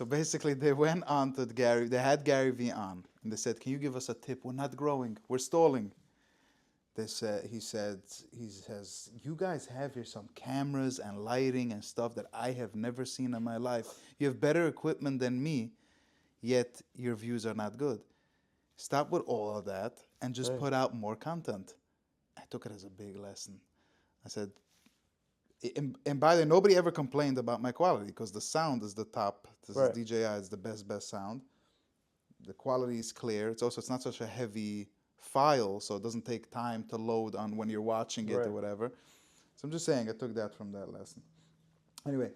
So basically, they went on to Gary. They had Gary Vee on, and they said, "Can you give us a tip? We're not growing. We're stalling." He says, "You guys have here some cameras and lighting and stuff that I have never seen in my life. You have better equipment than me, yet your views are not good. Stop with all of that and just Right. put out more content." I took it as a big lesson. I said, and by the way, nobody ever complained about my quality because the sound is the top. This is Right. DJI, it's the best sound. The quality is clear. It's not such a heavy file, so it doesn't take time to load on when you're watching it or Right. whatever. So I'm just saying, I took that from that lesson. Anyway,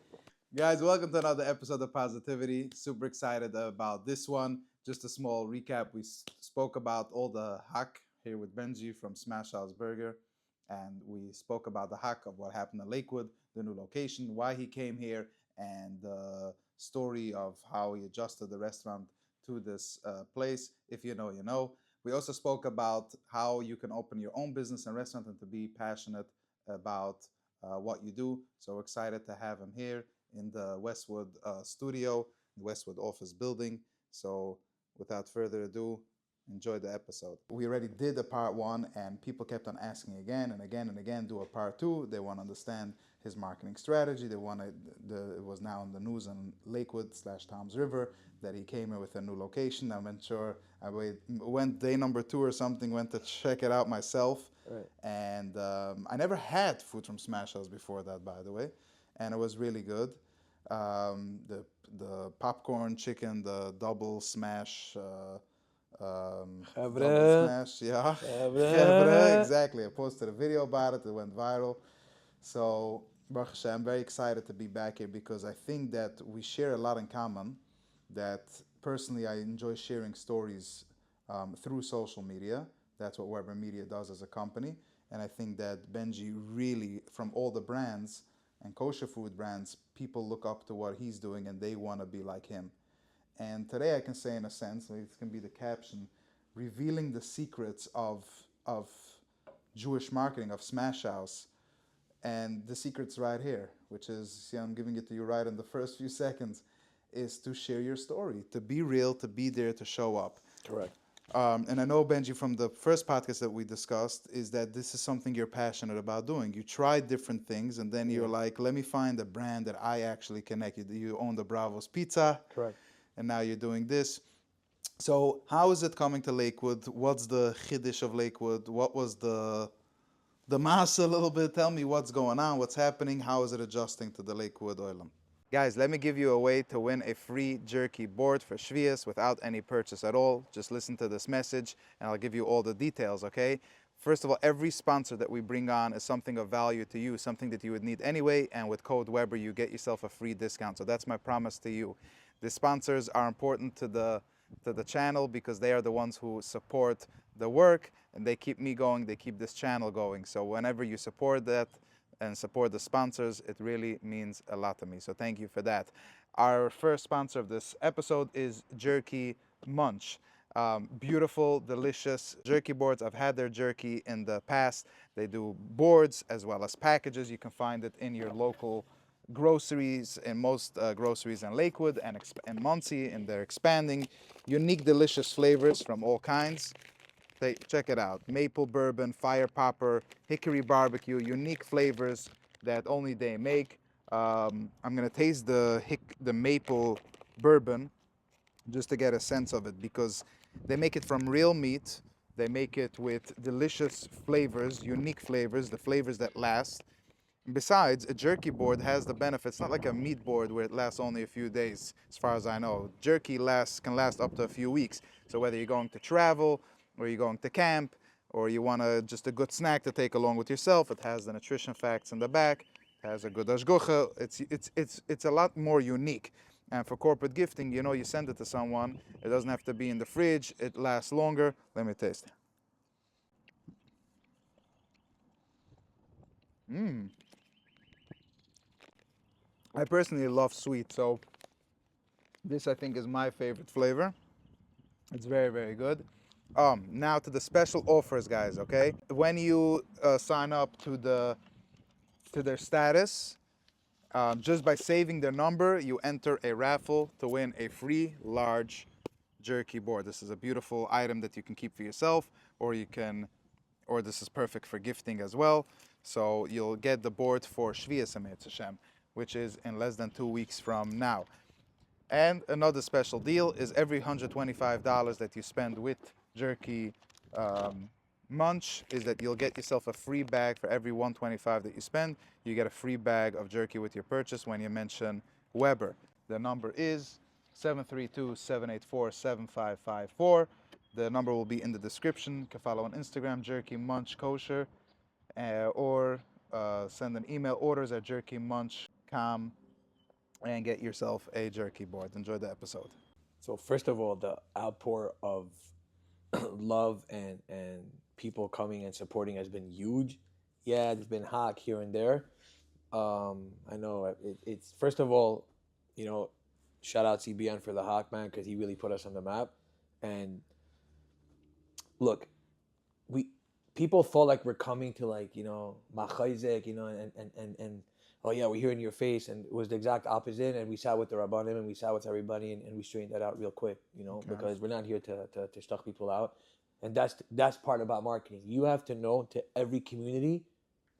guys, welcome to another episode of Positivity. Super excited about this one. Just a small recap. We spoke about all the hack here with Benji from Smash House Burger, and we spoke about the hack of what happened in Lakewood, the new location, why he came here, and the story of how he adjusted the restaurant to this place. If you know, you know. We also spoke about how you can open your own business and restaurant and to be passionate about what you do. So we're excited to have him here in the Westwood studio, the Westwood office building. So without further ado, enjoy the episode. We already did a part one, and people kept on asking again and again and again, do a part two. They want to understand his marketing strategy. They wanted it was now in the news on Lakewood / Tom's River that he came in with a new location. I went sure I went day number 2 or something, went to check it out myself. Right. And I never had food from Smash House before that, by the way, and it was really good. The popcorn chicken, the double smash, double Chavre. smash, yeah, chevre, Chavre. exactly. I posted a video about it. It went viral. So, Baruch Hashem, I'm very excited to be back here because I think that we share a lot in common. That personally, I enjoy sharing stories through social media. That's what Weber Media does as a company. And I think that Benji really, from all the brands and kosher food brands, people look up to what he's doing and they want to be like him. And today I can say, in a sense, like it can be the caption, revealing the secrets of Jewish marketing, of Smash House. And the secret's right here, which is, see, I'm giving it to you right in the first few seconds, is to share your story, to be real, to be there, to show up. Correct. And I know, Benji, from the first podcast that we discussed, is that this is something you're passionate about doing. You tried different things, and then you're Yeah. like, let me find a brand that I actually connect. You own the Bravos Pizza, Correct. and now you're doing this. So how is it coming to Lakewood? What's the chiddush of Lakewood? What was the mass a little bit? Tell me what's going on, what's happening, how is it adjusting to the Lakewood Oilam? Guys, let me give you a way to win a free jerky board for Shvius without any purchase at all. Just listen to this message and I'll give you all the details, okay? First of all, every sponsor that we bring on is something of value to you, something that you would need anyway, and with code Weber, you get yourself a free discount. So that's my promise to you. The sponsors are important to the channel because they are the ones who support the work and they keep me going, they keep this channel going. So whenever you support that, and support the sponsors, it really means a lot to me. So thank you for that. Our first sponsor of this episode is Jerky Munch. Beautiful, delicious jerky boards. I've had their jerky in the past. They do boards as well as packages. You can find it in your local groceries, in most groceries in Lakewood and Muncie, and they're expanding. Unique, delicious flavors from all kinds. Check it out. Maple bourbon, fire popper, hickory barbecue, unique flavors that only they make. I'm gonna taste the maple bourbon just to get a sense of it because they make it from real meat. They make it with delicious flavors, unique flavors, the flavors that last. Besides, a jerky board has the benefits, not like a meat board where it lasts only a few days, as far as I know. Jerky can last up to a few weeks. So whether you're going to travel, or you're going to camp, or you want just a good snack to take along with yourself, it has the nutrition facts in the back, it has a good ashgocha. It's a lot more unique. And for corporate gifting, you know, you send it to someone, it doesn't have to be in the fridge, it lasts longer. Let me taste. I personally love sweet, so this I think is my favorite flavor. It's very, very good. Now to the special offers, guys. Okay, when you sign up to their status, Just by saving their number, you enter a raffle to win a free large jerky board. This is a beautiful item that you can keep for yourself, or this is perfect for gifting as well. So you'll get the board for Shvias Emet Hashem, which is in less than 2 weeks from now. And another special deal is every $125 that you spend with Jerky Munch is that you'll get yourself a free bag for every $125 that you spend. You get a free bag of jerky with your purchase when you mention Weber. The number is 732-784-7554. The number will be in the description. You can follow on Instagram, Jerky Munch Kosher, or send an email, orders@jerkymunch.com, and get yourself a jerky board. Enjoy the episode. So first of all, the outpour of love and people coming and supporting has been huge. Yeah, there's been hack here and there. I know it's first of all, shout out CBN for the hack, man, because he really put us on the map. And look, people thought like we're coming to machayzek, and oh yeah, we're here in your face, and it was the exact opposite. And we sat with the rabbanim and we sat with everybody, and we straightened that out real quick, okay. Because we're not here to stuck people out, and that's part about marketing. You have to know to every community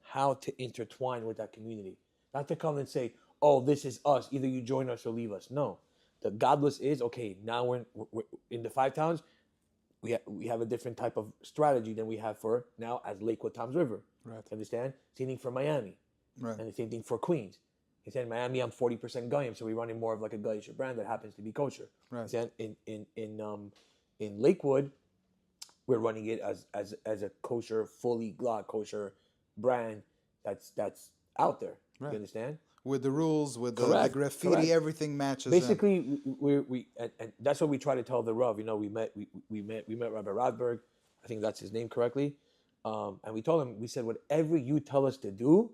how to intertwine with that community, not to come and say, oh, this is us. Either you join us or leave us. No, the godless is okay. Now we're in the 5 towns. We have a different type of strategy than we have for now as Lakewood, Tom's River. Right. Understand? Same thing for Miami. Right. And the same thing for Queens. He said, in Miami, I'm 40% Goyim, so we're running more of like a Goyish brand that happens to be kosher. Right. Said, in Lakewood, we're running it as a kosher, fully glad kosher brand that's out there. Right. You understand? With the rules, with the graffiti, correct. Everything matches. Basically, we and that's what we try to tell the Rav. We met Rabbi Rodberg, I think that's his name correctly, and we told him, we said, whatever you tell us to do,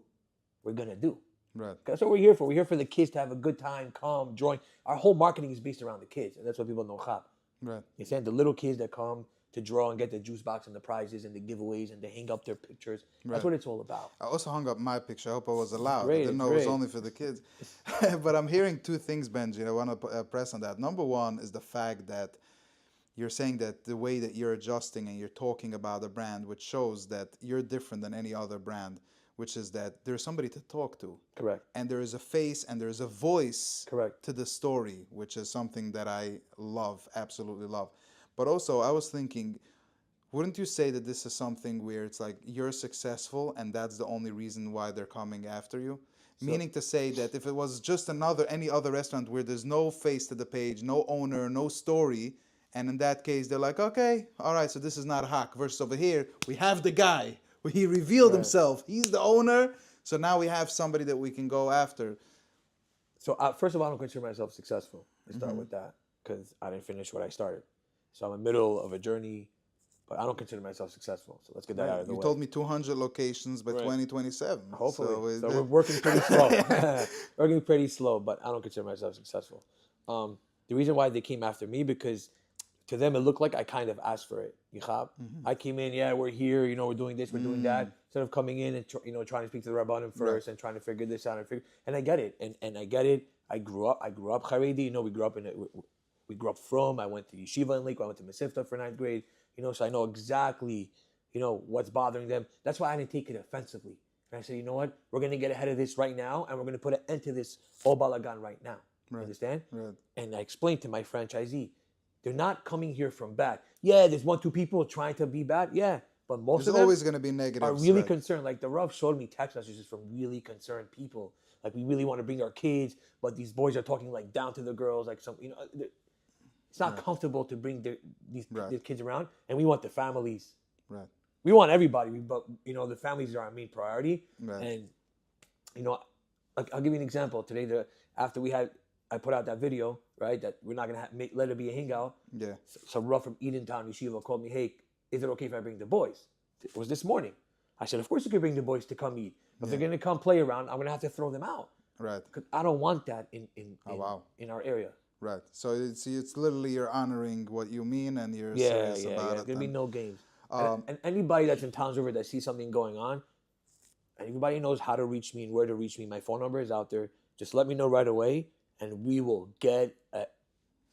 we're gonna do. Right. That's what we're here for. We're here for the kids to have a good time, come, join. Our whole marketing is based around the kids, and that's what people know. Right. You saying the little kids that come to draw and get the juice box and the prizes and the giveaways and they hang up their pictures. Right. That's what it's all about. I also hung up my picture. I hope I was allowed. Great, I didn't know it was only for the kids. But I'm hearing 2 things, Benji. I want to press on that. Number one is the fact that you're saying that the way that you're adjusting and you're talking about the brand, which shows that you're different than any other brand, which is that there's somebody to talk to. Correct. And there is a face and there is a voice. Correct. To the story, which is something that I love, absolutely love. But also, I was thinking, wouldn't you say that this is something where it's like you're successful and that's the only reason why they're coming after you? Meaning to say that if it was just any other restaurant where there's no face to the page, no owner, no story, and in that case, they're like, okay, all right, so this is not a hack. Versus over here, we have the guy. He revealed himself. He's the owner. So now we have somebody that we can go after. So first of all, I don't consider myself successful. Let's start with that, because I didn't finish what I started. So I'm in the middle of a journey, but I don't consider myself successful. So let's get that out of the way. You told me 200 locations by 2027. Hopefully. So we're working pretty slow. But I don't consider myself successful. The reason why they came after me, because to them it looked like I kind of asked for it. I came in, we're here, we're doing this, we're doing that. Instead of coming in and trying to speak to the Rabbanim first and trying to figure this out and I get it. And I get it. I grew up Haredi, we grew up from. I went to yeshiva in Lakewood. I went to Mesivta for 9th grade. So I know exactly, what's bothering them. That's why I didn't take it offensively. And I said, you know what? We're going to get ahead of this right now, and we're going to put an end to this all balagan right now. Right. Understand? Right. And I explained to my franchisee, they're not coming here from bad. Yeah, there's 1-2 people trying to be bad. Yeah, but most of them always going to be negative. Are really concerned. Like the Rav showed me text messages from really concerned people. Like, we really want to bring our kids, but these boys are talking like down to the girls, like some, it's not comfortable to bring these kids around, and we want the families. Right. We want everybody, but the families are our main priority. Right. And I'll give you an example. Today, after I put out that video, right, that we're not gonna let it be a hangout. Yeah. Some Rav from Edentown Yeshiva called me, hey, is it okay if I bring the boys? It was this morning. I said, of course you can bring the boys to come eat. If they're gonna come play around, I'm gonna have to throw them out. Right. Because I don't want that in our area. Right. So it's literally you're honoring what you mean and you're serious about it. There's going to be no games. And anybody that's in Towns River that sees something going on, and everybody knows how to reach me and where to reach me. My phone number is out there. Just let me know right away, and we will get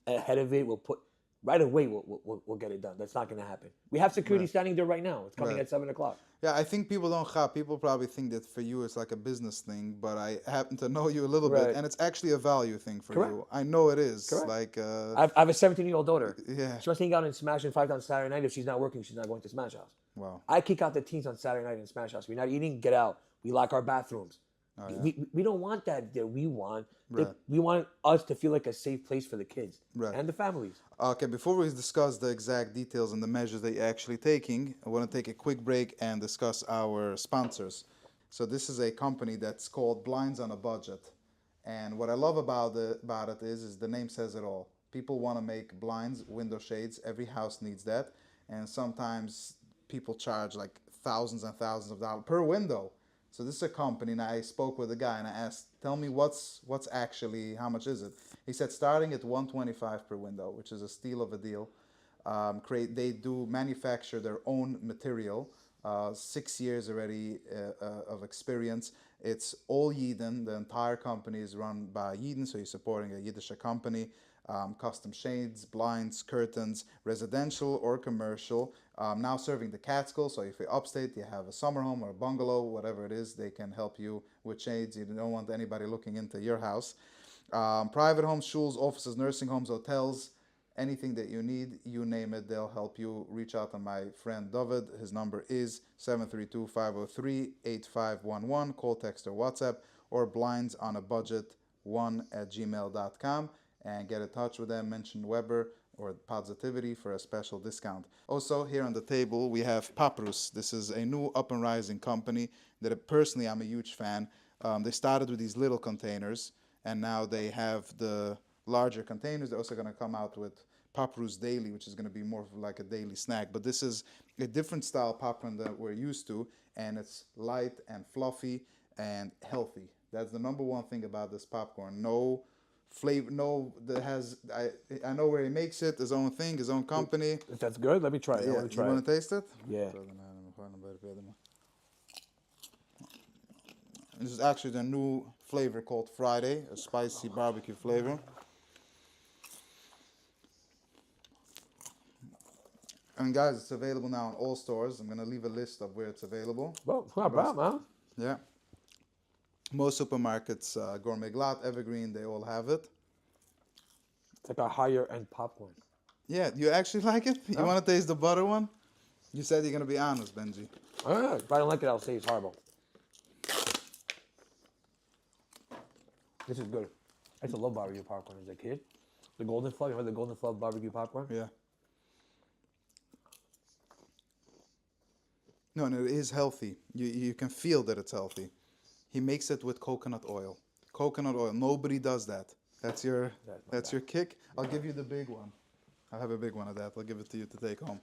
ahead of it. We'll put right away. We'll get it done. That's not going to happen. We have security Right. standing there right now. It's coming Right. at 7 o'clock. Yeah, I think people don't have. People probably think that for you it's like a business thing, but I happen to know you a little bit, Right. and it's actually a value thing for Correct. you. I know it is. Correct. Like, I have a 17-year-old daughter. yeah. She wants to hang out in Smash and Five on Saturday night. If she's not working, she's not going to Smash House. Wow. I kick out the teens on Saturday night in Smash House. We're not eating, get out. We lock our bathrooms. Oh, yeah. We don't want that there. We want Right. we want us to feel like a safe place for the kids Right. and the families. Okay, before we discuss the exact details and the measures that you're actually taking, I want to take a quick break and discuss our sponsors. So this is a company that's called Blinds on a Budget. And what I love about it is the name says it all. People want to make blinds, window shades. Every house needs that. And sometimes people charge like thousands and thousands of dollars per window. So this is a company, and I spoke with a guy and I asked, tell me what's actually, how much is it? He said starting at $125 per window, which is a steal of a deal. They do manufacture their own material, 6 years already of experience. It's all Yidden. The entire company is run by Yidden, so you're supporting a Yiddish company. Custom shades, blinds, curtains, residential or commercial. Now serving the Catskills, so if you're upstate, you have a summer home or a bungalow, whatever it is, they can help you with shades. You don't want anybody looking into your house. Private homes, schools, offices, nursing homes, hotels, anything that you need, you name it, they'll help you. Reach out to my friend David. His number is 732-503-8511. Call, text, or WhatsApp, or blindsonaBudget1@gmail.com. And get in touch with them, mention Weber or Positivity for a special discount. Also, here on the table, we have Poprus. This is a new up and rising company that personally I'm a huge fan. They started with these little containers, and now they have the larger containers. They're also going to come out with Poprus Daily, which is going to be more of like a daily snack. But this is a different style popcorn that we're used to, and it's light and fluffy and healthy. That's the number one thing about this popcorn. No flavor, no, that has, I know where he makes it, his own thing, his own company. If that's good, let me try it. Yeah, I want to try you want to taste it? Yeah. This is actually the new flavor called Friday, a spicy barbecue flavor. And guys, it's available now in all stores. I'm going to leave a list of where it's available. Well, it's not bad, man. Yeah. Most supermarkets, Gourmet Glatt, Evergreen, they all have it. It's like a higher end popcorn. Yeah, you actually like it? You want to taste the butter one? You said you're going to be honest, Benji. If I don't like it, I'll say it's horrible. This is good. I used to love barbecue popcorn as a kid. The Golden Flood, you remember the Golden Flood barbecue popcorn? Yeah. No, and it is healthy. You can feel that it's healthy. He makes it with coconut oil. Coconut oil. Nobody does that. That's your kick. I'll give you the big one. I'll have a big one of that. I'll give it to you to take home.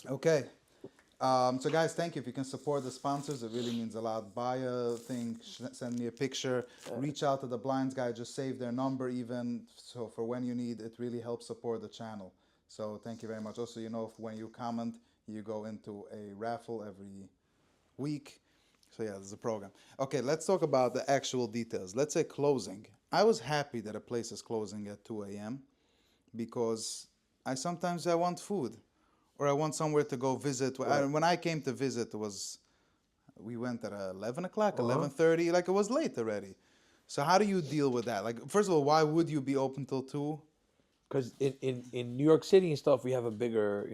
Okay. So guys, thank you. If you can support the sponsors, it really means a lot. Buy a thing, send me a picture, reach out to the blinds guy, just save their number even, so for when you need, it really helps support the channel. So thank you very much. Also, when you comment, you go into a raffle every week. So yeah, there's a program. Okay, let's talk about the actual details. Let's say closing. I was happy that a place is closing at 2 a.m. because sometimes I want food. Or I want somewhere to go visit. Right. When I came to visit, we went at 11 o'clock, 11:30. Like, it was late already. So how do you deal with that? Like, first of all, why would you be open till 2? Because in New York City and stuff, we have a bigger,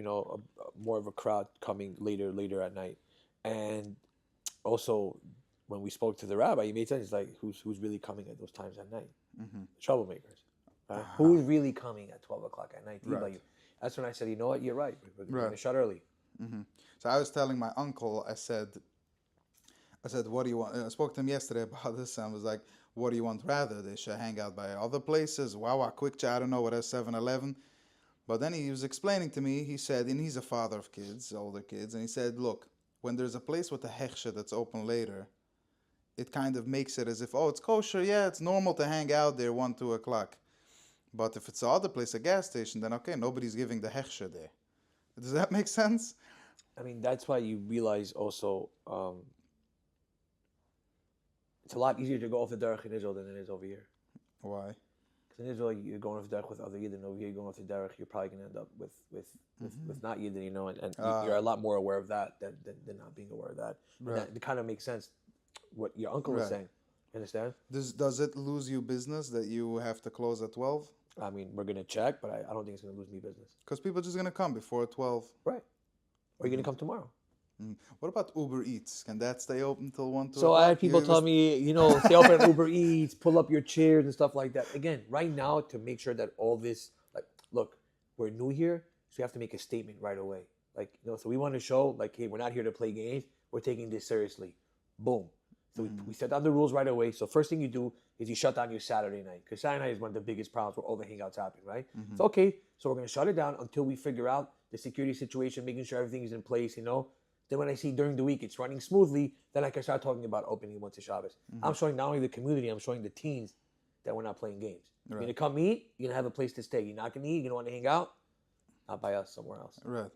more of a crowd coming later at night. And also, when we spoke to the rabbi, he made sense. He's like, who's really coming at those times at night? Mm-hmm. Troublemakers. Who's really coming at 12 o'clock at night? Right. That's when I said, you know what, you're right. We're going to shut early. Mm-hmm. So I was telling my uncle, I said, what do you want? I spoke to him yesterday about this, and I was like, what do you want rather? They should hang out by other places. Wow, quick chat, I don't know, what is 7-Eleven. But then he was explaining to me, he said, and he's a father of kids, older kids, and he said, look, when there's a place with a hechsher that's open later, it kind of makes it as if, it's kosher, yeah, it's normal to hang out there 1-2 o'clock. But if it's the other place, a gas station, then okay, nobody's giving the hechsher there. Does that make sense? I mean, that's why you realize also It's a lot easier to go off the derech in Israel than it is over here. Why? Because in Israel, you're going off the derech with other Yidden. Over here, you're going off the derech, you're probably going to end up with not Yidden, you know, and you're a lot more aware of that than not being aware of that. Right. And that kind of makes sense what your uncle was Right. saying. You understand? Does it lose you business that you have to close at 12? I mean, we're going to check, but I don't think it's going to lose me business. Because people are just going to come before 12. Right. Or you're going to come tomorrow. What about Uber Eats? Can that stay open till 1, 2 So o'clock? I had people tell me, you know, stay open at Uber Eats, pull up your chairs and stuff like that. Again, right now, to make sure that all this, like, look, we're new here, so we have to make a statement right away. Like, you know, so we want to show, like, hey, we're not here to play games. We're taking this seriously. Boom. So we set down the rules right away. So first thing you do is you shut down your Saturday night. Because Saturday night is one of the biggest problems where all the hangouts happen, right? So, okay, so we're going to shut it down until we figure out the security situation, making sure everything is in place, you know. Then when I see during the week it's running smoothly, then I can start talking about opening once a Shabbos. I'm showing not only the community, I'm showing the teens that we're not playing games. You're going to come eat, you're going to have a place to stay. You're not going to eat, you're going to want to hang out, not by us, somewhere else. Right.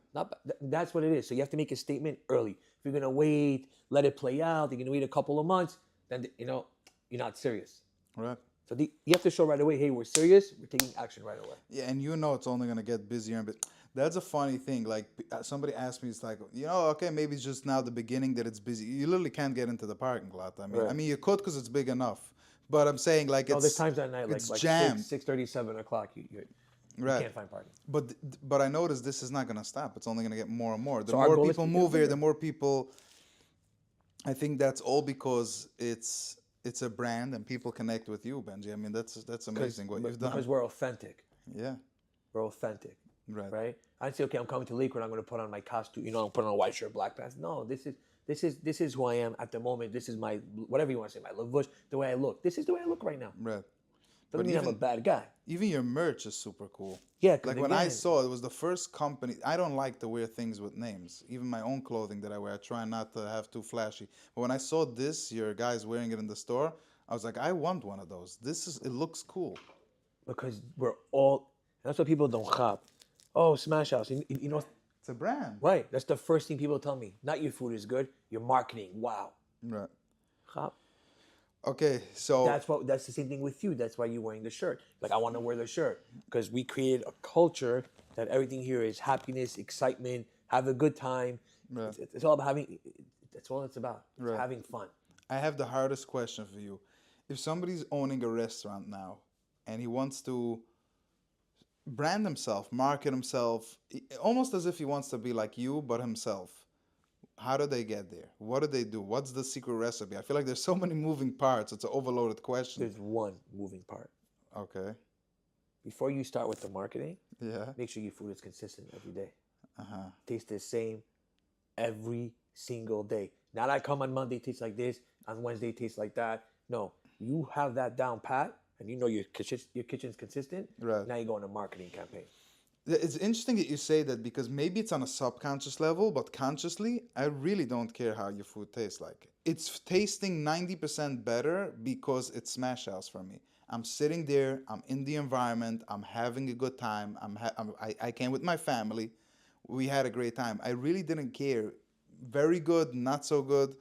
That's what it is. So you have to make a statement early. If you're going to wait, let it play out, you're going to wait a couple of months, then, you know, you're not serious. Right. So you have to show right away, hey, we're serious, we're taking action right away. Yeah, and you know it's only going to get busier and busier. That's a funny thing. Like, somebody asked me, it's like, you know, okay, maybe it's just now the beginning that it's busy. You literally can't get into the parking lot. I mean, you could because it's big enough. But I'm saying, like, there's times at night, like jammed. 6:30, 7 o'clock, you can't find parking. But I noticed this is not going to stop. It's only going to get more and more. The So our more goal is people to move get here, bigger. the more people. I think that's all because it's a brand and people connect with you, Benji. I mean, that's amazing what you've done. Because we're authentic. Yeah. We're authentic. Right. Right? I'd say, okay, I'm coming to Lakewood, I'm going to put on my costume, you know, I'm putting on a white shirt, black pants. No, this is who I am at the moment. This is my, whatever you want to say, my lavush, the way I look. This is the way I look right now. Right. Doesn't mean I'm a bad guy. Even your merch is super cool. Yeah, 'cause like when I again- saw it was the first company. I don't like to wear things with names. Even my own clothing that I wear, I try not to have too flashy. But when I saw this, your guys wearing it in the store, I was like, I want one of those. It looks cool. Because we're all, that's what people don't have. Oh, Smash House. You know, It's a brand. right. That's the first thing people tell me. Not your food is good, your marketing. Wow. Right. Chap. Okay, so That's the same thing with you. That's why you're wearing the shirt. Like, I want to wear the shirt because we created a culture that everything here is happiness, excitement, have a good time. Right. It's all about having. That's all it's about. It's Right. having fun. I have the hardest question for you. If somebody's owning a restaurant now and he wants to brand himself, market himself, almost as if he wants to be like you, but himself, how do they get there? What do they do? What's the secret recipe? I feel like there's so many moving parts. It's an overloaded question. There's one moving part. Okay. Before you start with the marketing, Yeah. make sure your food is consistent every day. Uh-huh. Tastes the same every single day. Not I come on Monday, tastes like this. On Wednesday, tastes like that. No, you have that down pat, and you know your kitchen's consistent. Right. Now you go on a marketing campaign. It's interesting that you say that because maybe it's on a subconscious level, but consciously, I really don't care how your food tastes like. It's tasting 90% better because it's Smash House for me. I'm sitting there, I'm in the environment, I'm having a good time, I came with my family, we had a great time. I really didn't care. Very good, not so good.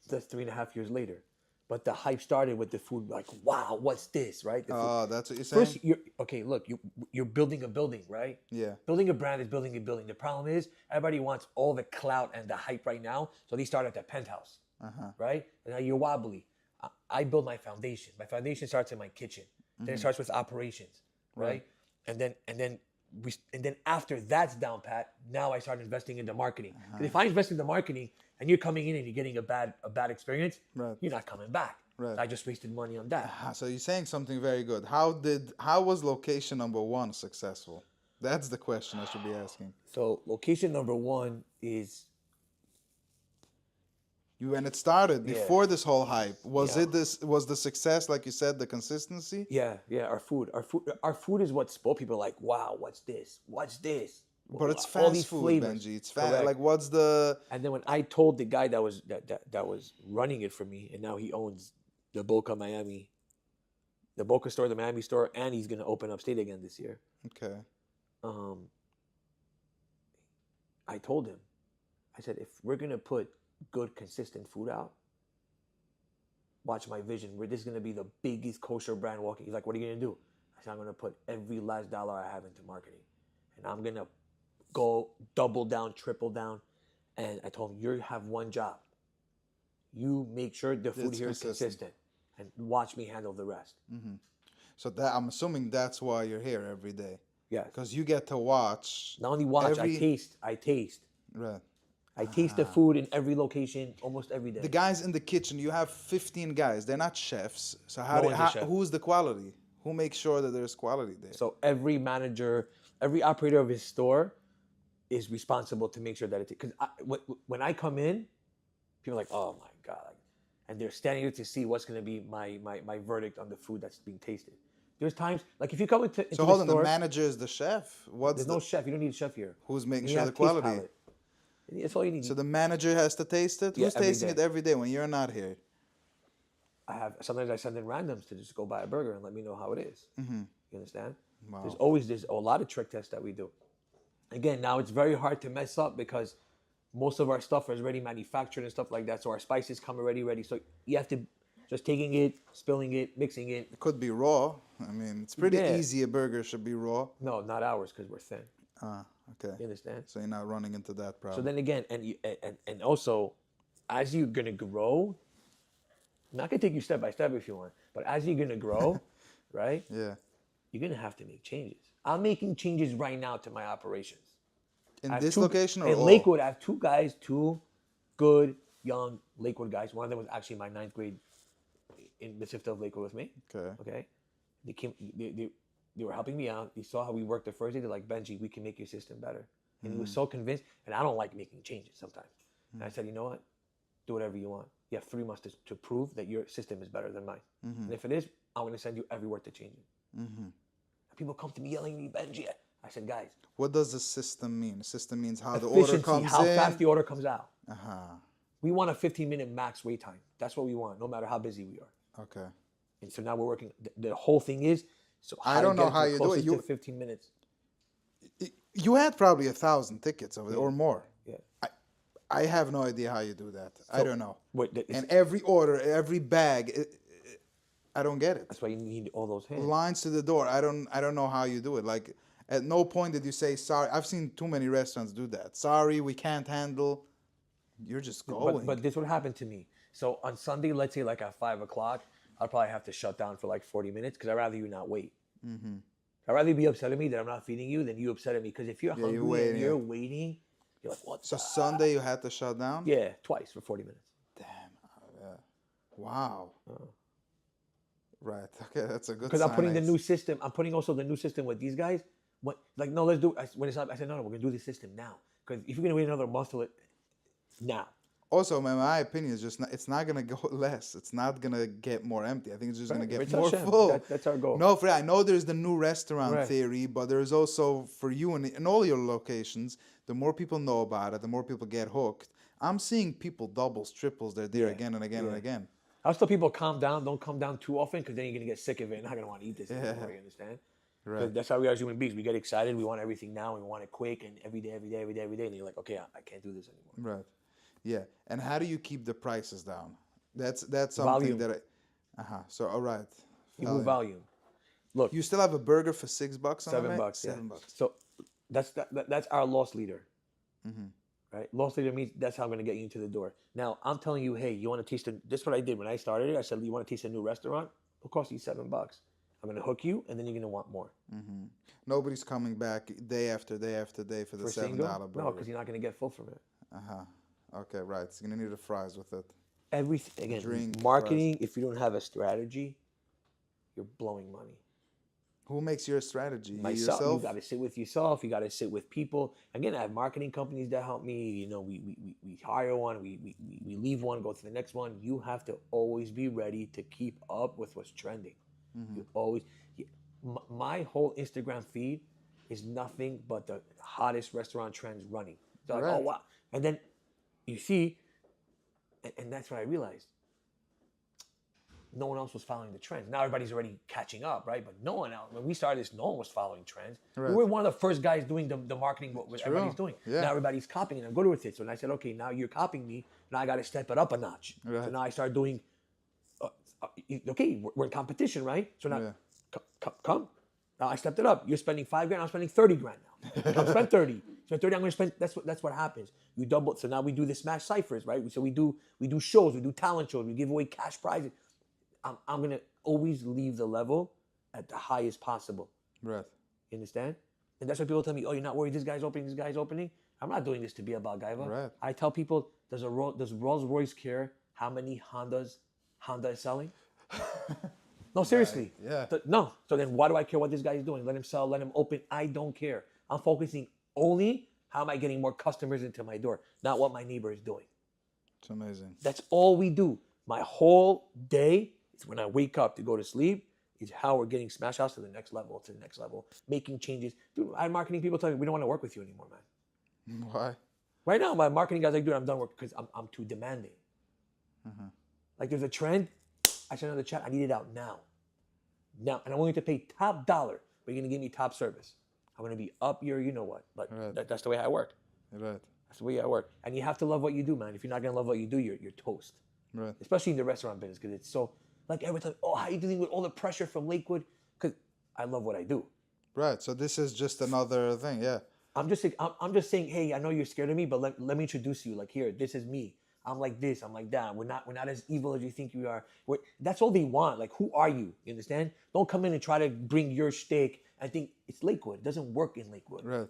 That's 3.5 years later. But the hype started with the food, like, wow, what's this, right? The food. Oh, that's what you're saying? First, look, you're building a building, right? Yeah. Building a brand is building a building. The problem is everybody wants all the clout and the hype right now, so they start at the penthouse, right? And now you're wobbly. I build my foundation. My foundation starts in my kitchen. Then it starts with operations, right? And then after that's down pat, now I start investing into marketing. Because if I invest in the marketing and you're coming in and you're getting a bad experience, you're not coming back. Right. I just wasted money on that. So you're saying something very good. How was location number 1 successful? That's the question I should be asking. So location number 1 is When it started before this whole hype, was the success, like you said, the consistency? yeah. Our food is what spoke. People are like, wow, what's this? What's this? But it's All fast these food, flavors. Benji. It's fast. Correct. Like, what's the? And then when I told the guy that was running it for me, and now he owns the Boca Miami, the Boca store, the Miami store, and he's gonna open upstate again this year. Okay. I told him, I said, if we're gonna put good, consistent food out, watch my vision. Where this is gonna be the biggest kosher brand walking. He's like, what are you gonna do? I said, I'm gonna put every last dollar I have into marketing, and I'm gonna go double down, triple down. And I told him, you have one job. You make sure the food here is consistent, and watch me handle the rest. So that I'm assuming that's why you're here every day. Yeah. Because you get to watch. Not only watch, I taste. Right. I taste the food in every location almost every day. The guys in the kitchen, you have 15 guys. They're not chefs. So who's the quality? Who makes sure that there's quality there? So every manager, every operator of his store is responsible to make sure that because when I come in, people are like, oh my God. And they're standing here to see what's going to be my verdict on the food that's being tasted. There's times, like if you come into so hold the on, store, the manager is the chef? There's no chef. You don't need a chef here. Who's making sure the quality? That's all you need. So the manager has to taste it? Yeah, Who's tasting it every day when you're not here? Sometimes I send in randoms to just go buy a burger and let me know how it is. You understand? Wow. There's a lot of trick tests that we do. Again, now it's very hard to mess up because most of our stuff is already manufactured and stuff like that. So our spices come already ready. So you have to just taking it, spilling it, mixing it. It could be raw. I mean, it's pretty easy. A burger should be raw. No, not ours because we're thin. Okay. You understand? So you're not running into that problem. So then again, and also, as you're gonna grow, I'm not gonna take you step by step if you want, but as you're gonna grow, right? Yeah. You're gonna have to make changes. I'm making changes right now to my operations. In this location or in Lakewood? I have two good young Lakewood guys. One of them was actually my 9th grade in the Sifta of Lakewood with me. Okay. They were helping me out. They saw how we worked the first day. They're like, Benji, we can make your system better. And he was so convinced. And I don't like making changes sometimes. And I said, you know what? Do whatever you want. You have 3 months to prove that your system is better than mine. And if it is, I'm going to send you everywhere to change it. And people come to me yelling at me, Benji. I said, guys. What does the system mean? The system means how the order comes in. How fast the order comes out. Uh-huh. We want a 15-minute max wait time. That's what we want, no matter how busy we are. Okay. And so now we're working. The whole thing is, so I don't know how you do it. You 15 minutes. You had probably 1,000 tickets over there or more. Yeah. I have no idea how you do that. So, I don't know. And every order, every bag, I don't get it. That's why you need all those hands. Lines to the door. I don't know how you do it. Like at no point did you say sorry. I've seen too many restaurants do that. Sorry, we can't handle. You're just going. But this would happen to me. So on Sunday, let's say like at 5 o'clock, I'll probably have to shut down for like 40 minutes because I'd rather you not wait. I'd rather you be upset at me that I'm not feeding you than you upset at me. Because if you're hungry and you're waiting, you're like, what? So Sunday you had to shut down? Yeah, twice for 40 minutes. Damn. Wow. Right. Okay, that's a good. Because I'm putting the new system. I'm putting also the new system with these guys. No, let's do. When it's up, I said no, we're gonna do this system now. Because if you're gonna wait another month till it, now. Also, my opinion is just it's not gonna go less. It's not gonna get more empty. I think it's just gonna get more full. That's our goal. No, I know there's the new restaurant theory, but there's also for you in all your locations. The more people know about it, the more people get hooked. I'm seeing people doubles, triples. They're there again and again and again. I also tell people calm down. Don't come down too often because then you're gonna get sick of it. You're not gonna want to eat this anymore. You understand? Right. That's how we are as human beings. We get excited. We want everything now. We want it quick and every day. And you're like, okay, I can't do this anymore. Right. Yeah. And how do you keep the prices down? That's something volume. that So all right. You move volume. Look. You still have a burger for $6 on $7. $7. So that's our loss leader. Right? Loss leader means that's how I'm gonna get you into the door. Now I'm telling you, hey, you want to taste this is what I did when I started it. I said, you want to taste a new restaurant? It'll cost you $7. I'm gonna hook you, and then you're gonna want more. Nobody's coming back day after day after day for the $7 burger. No, because you're not gonna get full from it. Okay, right. So you're gonna need the fries with it. Everything again. Marketing. If you don't have a strategy, you're blowing money. Who makes your strategy? Myself. Yourself? You got to sit with yourself. You got to sit with people. Again, I have marketing companies that help me. You know, we hire one. We leave one, go to the next one. You have to always be ready to keep up with what's trending. You always. My whole Instagram feed is nothing but the hottest restaurant trends running. So like, oh wow, and then you see, and that's what I realized. No one else was following the trends. Now everybody's already catching up, right? But no one else. When we started this, no one was following trends. We were one of the first guys doing the marketing what everybody's doing. Now everybody's copying, and I'm good with it. So then I said, okay, now you're copying me. Now I got to step it up a notch. So now I started doing okay, we're in competition, right? So now, Yeah. come. Now I stepped it up. You're spending $5,000. I'm spending 30 grand now. I'm spend 30. Spend 30. I'm gonna spend. That's what happens. You double. So now we do the Smash ciphers, right? So we do shows. We do talent shows. We give away cash prizes. I'm gonna always leave the level at the highest possible. Right. You understand? And that's why people tell me, "Oh, you're not worried? This guy's opening. This guy's opening." I'm not doing this to be about Gaiva. Right. I tell people, does Rolls Royce care how many Honda is selling? No, seriously. Yeah. No. So then why do I care what this guy is doing? Let him sell, let him open. I don't care. I'm focusing only how am I getting more customers into my door, not what my neighbor is doing. It's amazing. That's all we do. My whole day is when I wake up to go to sleep is how we're getting Smash House to the next level, making changes. Dude, I had marketing people tell me, we don't want to work with you anymore, man. Why? Right now, my marketing guys like, dude, I'm done work because I'm too demanding. Like there's a trend. I sent another chat. I need it out now. Now, and I'm willing to pay top dollar, but you're gonna give me top service. I'm gonna be up your, you know what? Like that's the way I work. Right. That's the way I work. And you have to love what you do, man. If you're not gonna love what you do, you're toast. Right. Especially in the restaurant business, because it's so like every time. Oh, how are you dealing with all the pressure from Lakewood? Because I love what I do. Right. So this is just another thing. Yeah. I'm just saying, hey, I know you're scared of me, but let me introduce you. Like here, this is me. I'm like this. I'm like that. We're not as evil as you think we are. That's all they want. Like, who are you? You understand? Don't come in and try to bring your shtick. I think it's Lakewood. It doesn't work in Lakewood. Right.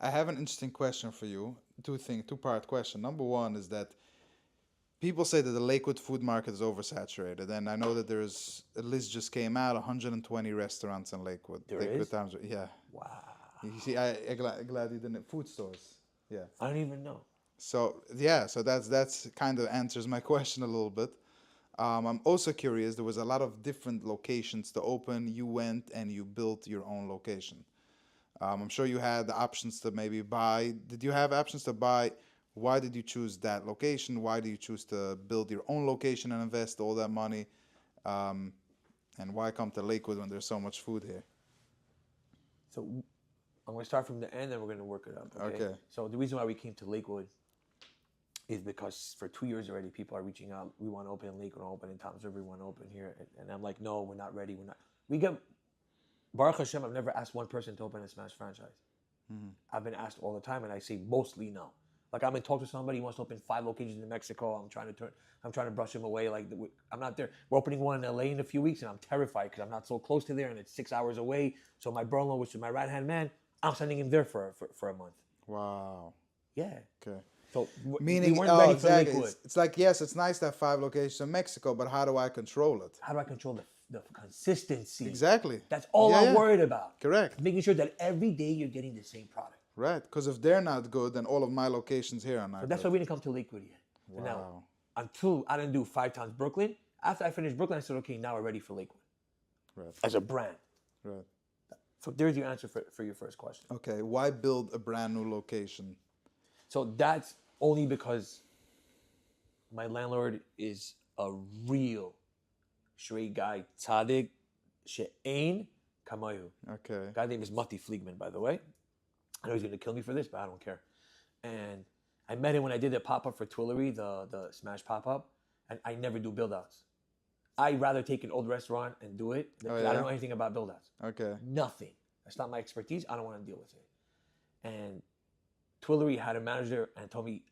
I have an interesting question for you. Two-part question. Number one is that people say that the Lakewood food market is oversaturated, and I know that there's a list just came out, 120 restaurants in Lakewood. There Lakewood is? Times. Yeah. Wow. You see, I'm glad you didn't. Food stores. Yeah. I don't even know. So yeah, so that's kind of answers my question a little bit. I'm also curious. There was a lot of different locations to open. You went and you built your own location. I'm sure you had the options to maybe buy. Did you have options to buy? Why did you choose that location? Why do you choose to build your own location and invest all that money? And why come to Lakewood when there's so much food here? So I'm going to start from the end, and we're going to work it up. Okay. So the reason why we came to Lakewood is because for 2 years already, people are reaching out. We want to open in Lakewood, open in Toms River, we want to open here. And I'm like, no, we're not ready. We get, Baruch Hashem, I've never asked one person to open a Smash franchise. I've been asked all the time, and I say mostly no. Like I'm in talk to somebody who wants to open 5 locations in Mexico. I'm trying to brush him away. Like I'm not there. We're opening one in LA in a few weeks, and I'm terrified because I'm not so close to there, and it's 6 hours away. So my brother-in-law, which is my right-hand man, I'm sending him there for a month. Wow. Yeah. Okay. So meaning, we weren't ready for exactly. Lakewood. It's like, yes, it's nice to have 5 locations in Mexico, but how do I control it? How do I control the consistency? Exactly. That's all I'm worried about. Correct. Making sure that every day you're getting the same product. Right. Because if they're not good, then all of my locations here are not So that's good. why we didn't come to Lakewood yet. Wow. Now, until I didn't do 5 times Brooklyn, after I finished Brooklyn, I said, okay, now we're ready for Lakewood. Right. As a brand. Right. So there's your answer for your first question. Okay. Why build a brand new location? So that's only because my landlord is a real straight guy, tzaddik, she'ein kamayu. Okay. Guy's name is Matti Fliegman, by the way. I know he's going to kill me for this, but I don't care. And I met him when I did the pop-up for Twillery, the Smash pop-up, and I never do build-outs. I'd rather take an old restaurant and do it. Oh, I yeah? don't know anything about build-outs. Okay. Nothing. That's not my expertise. I don't want to deal with it. And Twillery had a manager and told me,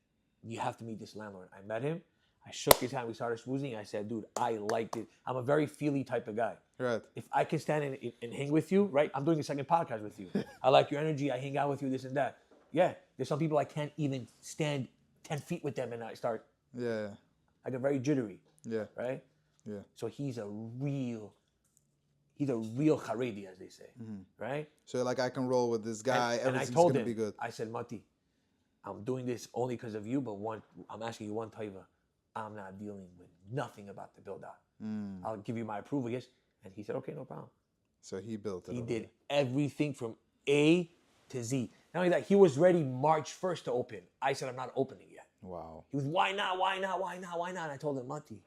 you have to meet this landlord. I met him. I shook his hand. We started schmoozing. I said, dude, I liked it. I'm a very feely type of guy. Right. If I can stand and hang with you, right? I'm doing a second podcast with you. I like your energy. I hang out with you, this and that. Yeah. There's some people I can't even stand 10 feet with them and I start. Yeah. I get very jittery. Yeah. Right? Yeah. So he's a real Haredi, as they say. Right? So like I can roll with this guy. And I Everything's told gonna him, be good. I said, Mati, I'm doing this only because of you, but I'm asking you one taiva. I'm not dealing with nothing about the build out. I'll give you my approval, yes. And he said, okay, no problem. So he built it. He did everything from A to Z. Not only that, he was ready March 1st to open. I said, I'm not opening yet. Wow. He was, why not? And I told him, Mati,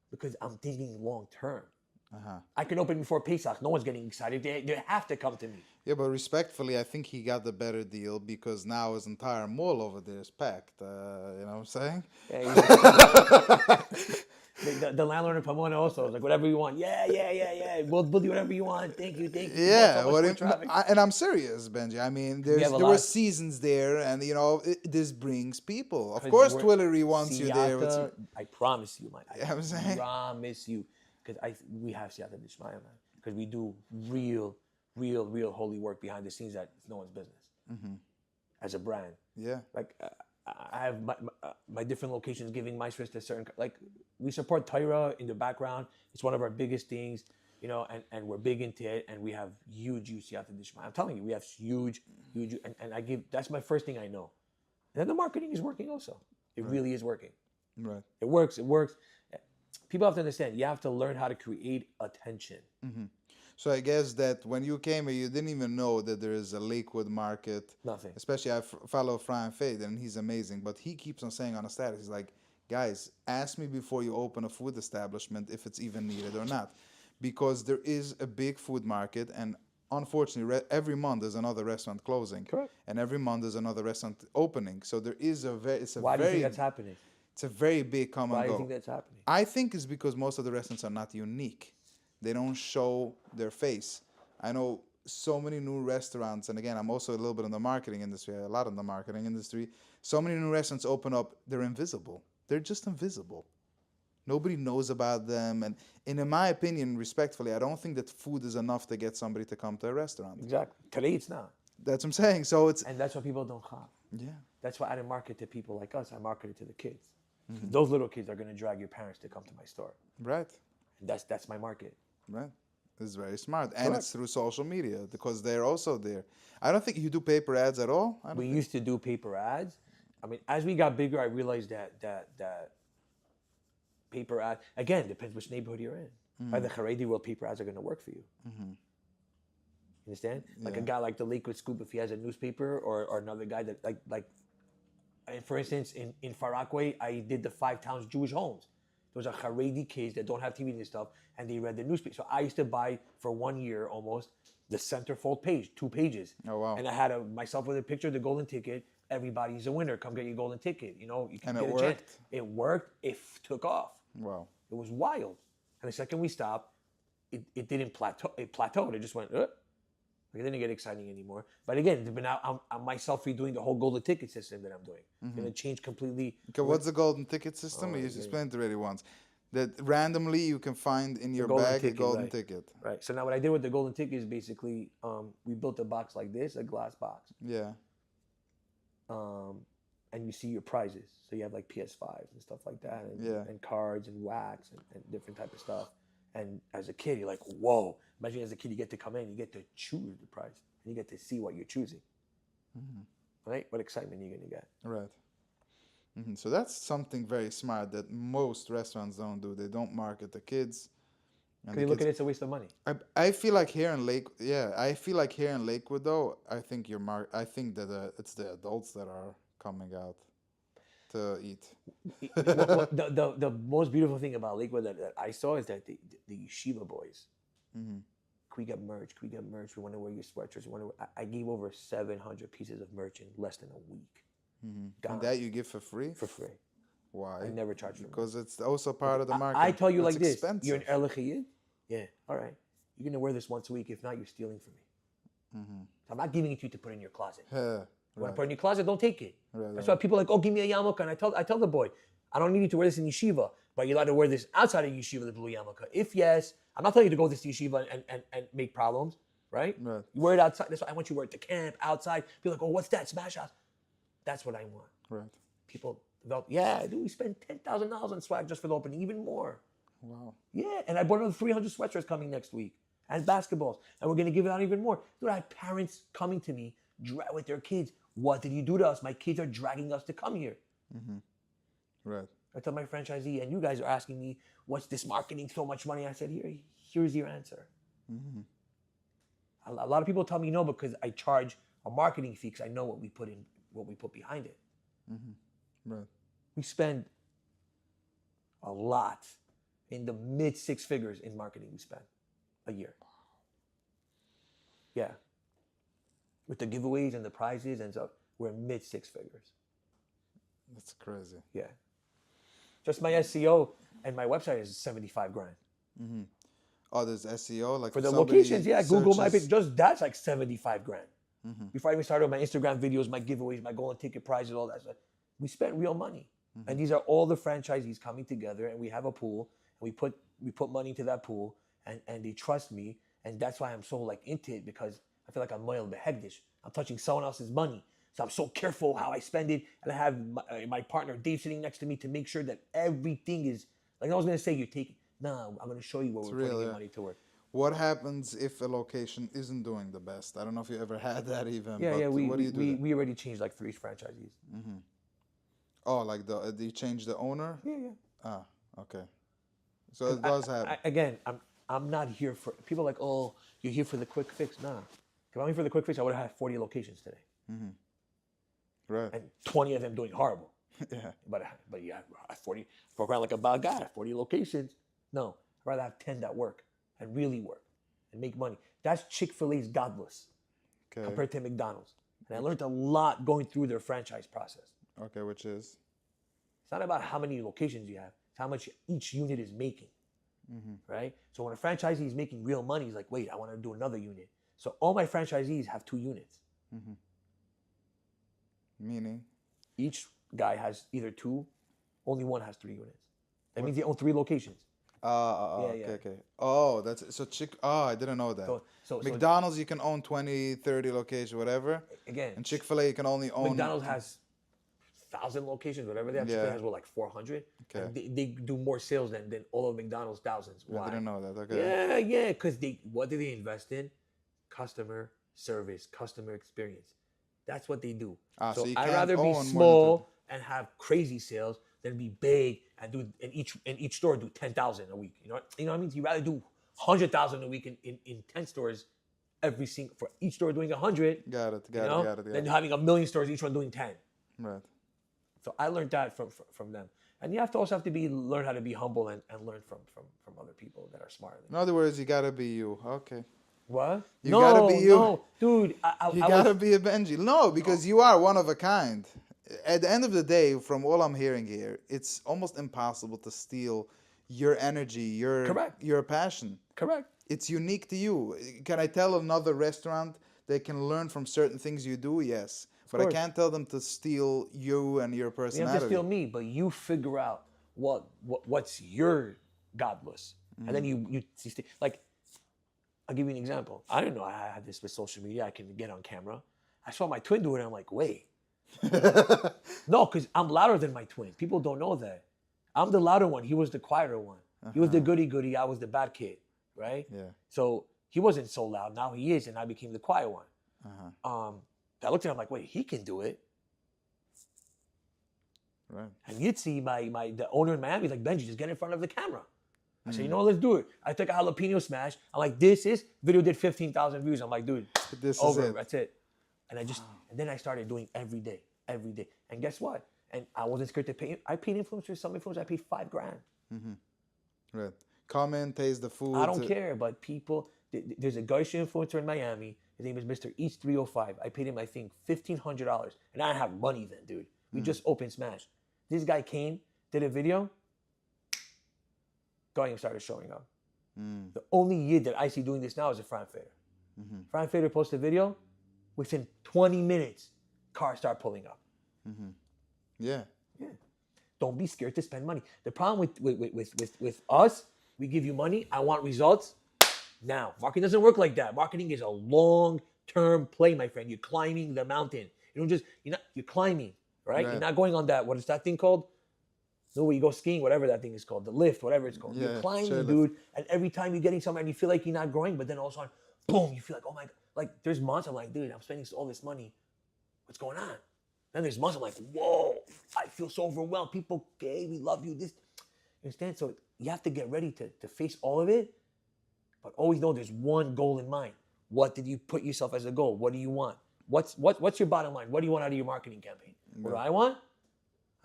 because I'm thinking long term. I can open before Pesach. No one's getting excited. They have to come to me. Yeah, but respectfully, I think he got the better deal because now his entire mall over there is packed. You know what I'm saying? Yeah, The landlord in Pomona also was like, whatever you want. Yeah. We'll do whatever you want. Thank you. You bought Yeah, so much more traffic. and I'm serious, Benji. I mean, We have a there were lot. seasons there, and this brings people. Of 'Cause course, we're- Twillery wants you there. Siata, I promise you, man. You know what I'm saying? Promise you. Because we have Siata Dishmaya, man. Because we do real holy work behind the scenes that it's no one's business. As a brand. Yeah. Like, I have my different locations giving maestros to certain, like, we support Tyra in the background. It's one of our biggest things, you know, and we're big into it, and we have huge Siata Dishmaya. I'm telling you, we have huge, and I give, that's my first thing I know. And then the marketing is working also. It really is working. Right. It works. People have to understand, you have to learn how to create attention. So I guess that when you came here, you didn't even know that there is a Lakewood market. Nothing. Especially I follow Brian Fade, and he's amazing. But he keeps on saying on a status, he's like, guys, ask me before you open a food establishment if it's even needed or not. Because there is a big food market, and unfortunately, every month there's another restaurant closing. Correct. And every month there's another restaurant opening. So there is Why do you think that's happening? It's a very big come and Why do go. you think that's happening? I think it's because most of the restaurants are not unique. They don't show their face. I know so many new restaurants, and again, I'm also a little bit in the marketing industry, a lot in the marketing industry. So many new restaurants open up, they're invisible. They're just invisible. Nobody knows about them. And in my opinion, respectfully, I don't think that food is enough to get somebody to come to a restaurant. Exactly. Today it's not. That's what I'm saying. So it's... And that's why people don't have. Yeah. That's why I didn't market to people like us. I marketed to the kids. Those little kids are going to drag your parents to come to my store. Right. And that's my market. Right. It's very smart. And Correct. it's through social media because they're also there. I don't think you do paper ads at all. We used to do paper ads. I mean, as we got bigger, I realized that paper ad, again, depends which neighborhood you're in. By the Haredi world, paper ads are going to work for you. You understand? Like a guy like the Lakewood Scoop, if he has a newspaper, or another guy that like and for instance, in Far Rockaway, I did the 5 towns Jewish homes. Those are Haredi kids that don't have TV and stuff, and they read the newspaper. So I used to buy, for 1 year almost, the centerfold page, 2 pages. Oh, wow. And I had myself with a picture of the golden ticket. Everybody's a winner. Come get your golden ticket. You know, you can And get it a chance. worked? It worked. It took off. Wow. It was wild. And the second we stopped, it didn't plateau. It plateaued. It just went, Like, it didn't get exciting anymore. But again, but now I'm myself redoing the whole golden ticket system that I'm doing. It's going to change completely. Okay, what's the golden ticket system? You explained it already once. That randomly you can find in your bag a golden ticket. Right. So now what I did with the golden ticket is basically we built a box like this, a glass box. Yeah. And you see your prizes. So you have like PS5s and stuff like that, and cards and wax and different type of stuff. And as a kid, you're like, whoa. Imagine as a kid, you get to come in, you get to choose the prize, and you get to see what you're choosing. Right? What excitement you're going to get. Right. So that's something very smart that most restaurants don't do. They don't market the kids. Because you look at it, it's a waste of money. I feel like here in Lakewood though, I think that it's the adults that are coming out to eat. The most beautiful thing about Lakewood that I saw is that the yeshiva boys. Can we get merch? Can we get merch? We want to wear your sweatshirts. I gave over 700 pieces of merch in less than a week. And that you give for free? For free. Why? I never charge for Because it's also part of the market. I tell you it's like expensive. this. You're an Erlechiyid? Yeah, all right. You're going to wear this once a week. If not, you're stealing from me. So I'm not giving it to you to put in your closet. You want to put it in your closet? Don't take it. That's why people are like, oh, give me a yarmulke. And I tell the boy, I don't need you to wear this in yeshiva, but you're allowed to wear this outside of yeshiva, the blue yarmulke. If yes, I'm not telling you to go to this yeshiva and make problems, right? You wear it outside. That's why I want you to wear it to camp, outside. People are like, oh, what's that? Smash House. That's what I want. Right. People develop, yeah, dude, we spent $10,000 on swag just for the opening, even more. Wow. Yeah, and I bought another 300 sweatshirts coming next week and basketballs, and we're going to give it out even more. Dude, I have parents coming to me with their kids. What did you do to us? My kids are dragging us to come here. Right. I tell my franchisee, and you guys are asking me, what's this marketing so much money? I said, here's your answer. A lot of people tell me no because I charge a marketing fee because I know what we put behind it. Right. We spend a lot, in the mid 6 figures in marketing we spend a year. Yeah. With the giveaways and the prizes and stuff, we're mid 6 figures. That's crazy. Yeah. Just my SEO and my website is 75 grand. Oh, there's SEO like For the somebody locations, yeah, Google My searches- Page, just that's like 75 grand. Before I even started my Instagram videos, my giveaways, my golden ticket prizes, all that stuff, we spent real money. And these are all the franchisees coming together, and we have a pool, and we put money into that pool, and they trust me, and that's why I'm so like into it, because I feel like I'm loyal behegdish. I'm touching someone else's money. So I'm so careful how I spend it, and I have my partner Dave sitting next to me to make sure that everything is like I was gonna say. You're taking no, I'm gonna show you where we're real, putting your yeah. money to work. What happens if a location isn't doing the best? I don't know if you ever had that even. Yeah, but yeah. what do you do? We already changed like 3 franchisees. Oh, like they changed the owner? Yeah, yeah. Ah, okay. So it does happen. Again, I'm not here for people like, oh, you're here for the quick fix. Nah, if I'm here for the quick fix, I would have had 40 locations today, Right. and 20 of them doing horrible. Yeah. But yeah, 40 walk around like a bad guy. 40 locations. No, I'd rather have 10 that work and really work and make money. That's Chick-fil-A's godless Okay. compared to McDonald's. And I learned a lot going through their franchise process. Okay, which is? It's not about how many locations you have. It's how much each unit is making, right? So when a franchisee is making real money, he's like, wait, I want to do another unit. So all my franchisees have 2 units. Meaning? Each guy has either 2, only one has 3 units. That means they own 3 locations. Okay, okay. Oh, that's so I didn't know that. So McDonald's, you can own 20, 30 locations, whatever. again, And Chick-fil-A, you can only own. McDonald's has 1,000 locations, whatever they have. Yeah. Chick-fil-A has like 400. Okay. And they do more sales than all of McDonald's thousands. Why? I didn't know that. Okay. Yeah, because what do they invest in? Customer service, customer experience. That's what they do. So you I'd can't rather be own more than small and have crazy sales than be big and do in each store do 10,000 a week. You know what I mean? You'd rather do 100,000 a week in 10 stores every single for each store doing 100. Got it. Than having a million stores, each one doing 10. Right. So I learned that from them. And you have to also learn how to be humble and learn from other people that are smarter than you. In other words, you gotta be you. Okay. What? You gotta be you. No, dude. You gotta be a Benji. No, because you are one of a kind. At the end of the day, from all I'm hearing here, it's almost impossible to steal your energy, your passion. Correct. It's unique to you. Can I tell another restaurant they can learn from certain things you do? Yes. But I course. can't tell them to steal you and your You personality. have to steal me, but you figure out what's your godless, and then you like. I'll give you an example. I didn't know I had this with social media. I can get on camera. I saw my twin do it, and I'm like, wait. No, because I'm louder than my twin. People don't know that. I'm the louder one. He was the quieter one. He was the goody-goody. I was the bad kid, right? Yeah. So he wasn't so loud. Now he is, and I became the quiet one. I looked at him like, wait, he can do it. Right. And you'd see the owner in Miami like, Benji, just get in front of the camera. I said, you know what, let's do it. I took a jalapeno smash. I'm like, this video did 15,000 views. I'm like, dude, This over. is it. That's it. And and then I started doing every day. And guess what? And I wasn't scared to pay. I paid influencers, some influencers, I paid $5 grand. Right. Come in, taste the food. I don't care, but people, there's a Garcia influencer in Miami. His name is Mr. Eats 305. I paid him, I think, $1,500. And I didn't have money then, dude. We just opened Smash. This guy came, did a video. Volume started showing up. The only year that I see doing this now is a Fran Fader. Fran Fader posts a video. Within 20 minutes, cars start pulling up. Yeah. Don't be scared to spend money. The problem with us, we give you money. I want results now. Marketing doesn't work like that. Marketing is a long-term play, my friend. You're climbing the mountain. You don't just, you're climbing, right? You're not going on that, what is that thing called? No, where you go skiing, whatever that thing is called, the lift, whatever it's called. You're climbing, dude. And every time you're getting somewhere and you feel like you're not growing, but then all of a sudden, boom, you feel like, oh my God. Like there's months I'm like, dude, I'm spending all this money. What's going on? Then there's months I'm like, whoa, I feel so overwhelmed. People, okay, we love you. This, you understand? So you have to get ready to face all of it, but always know there's one goal in mind. What did you put yourself as a goal? What do you want? What's your bottom line? What do you want out of your marketing campaign? What do I want?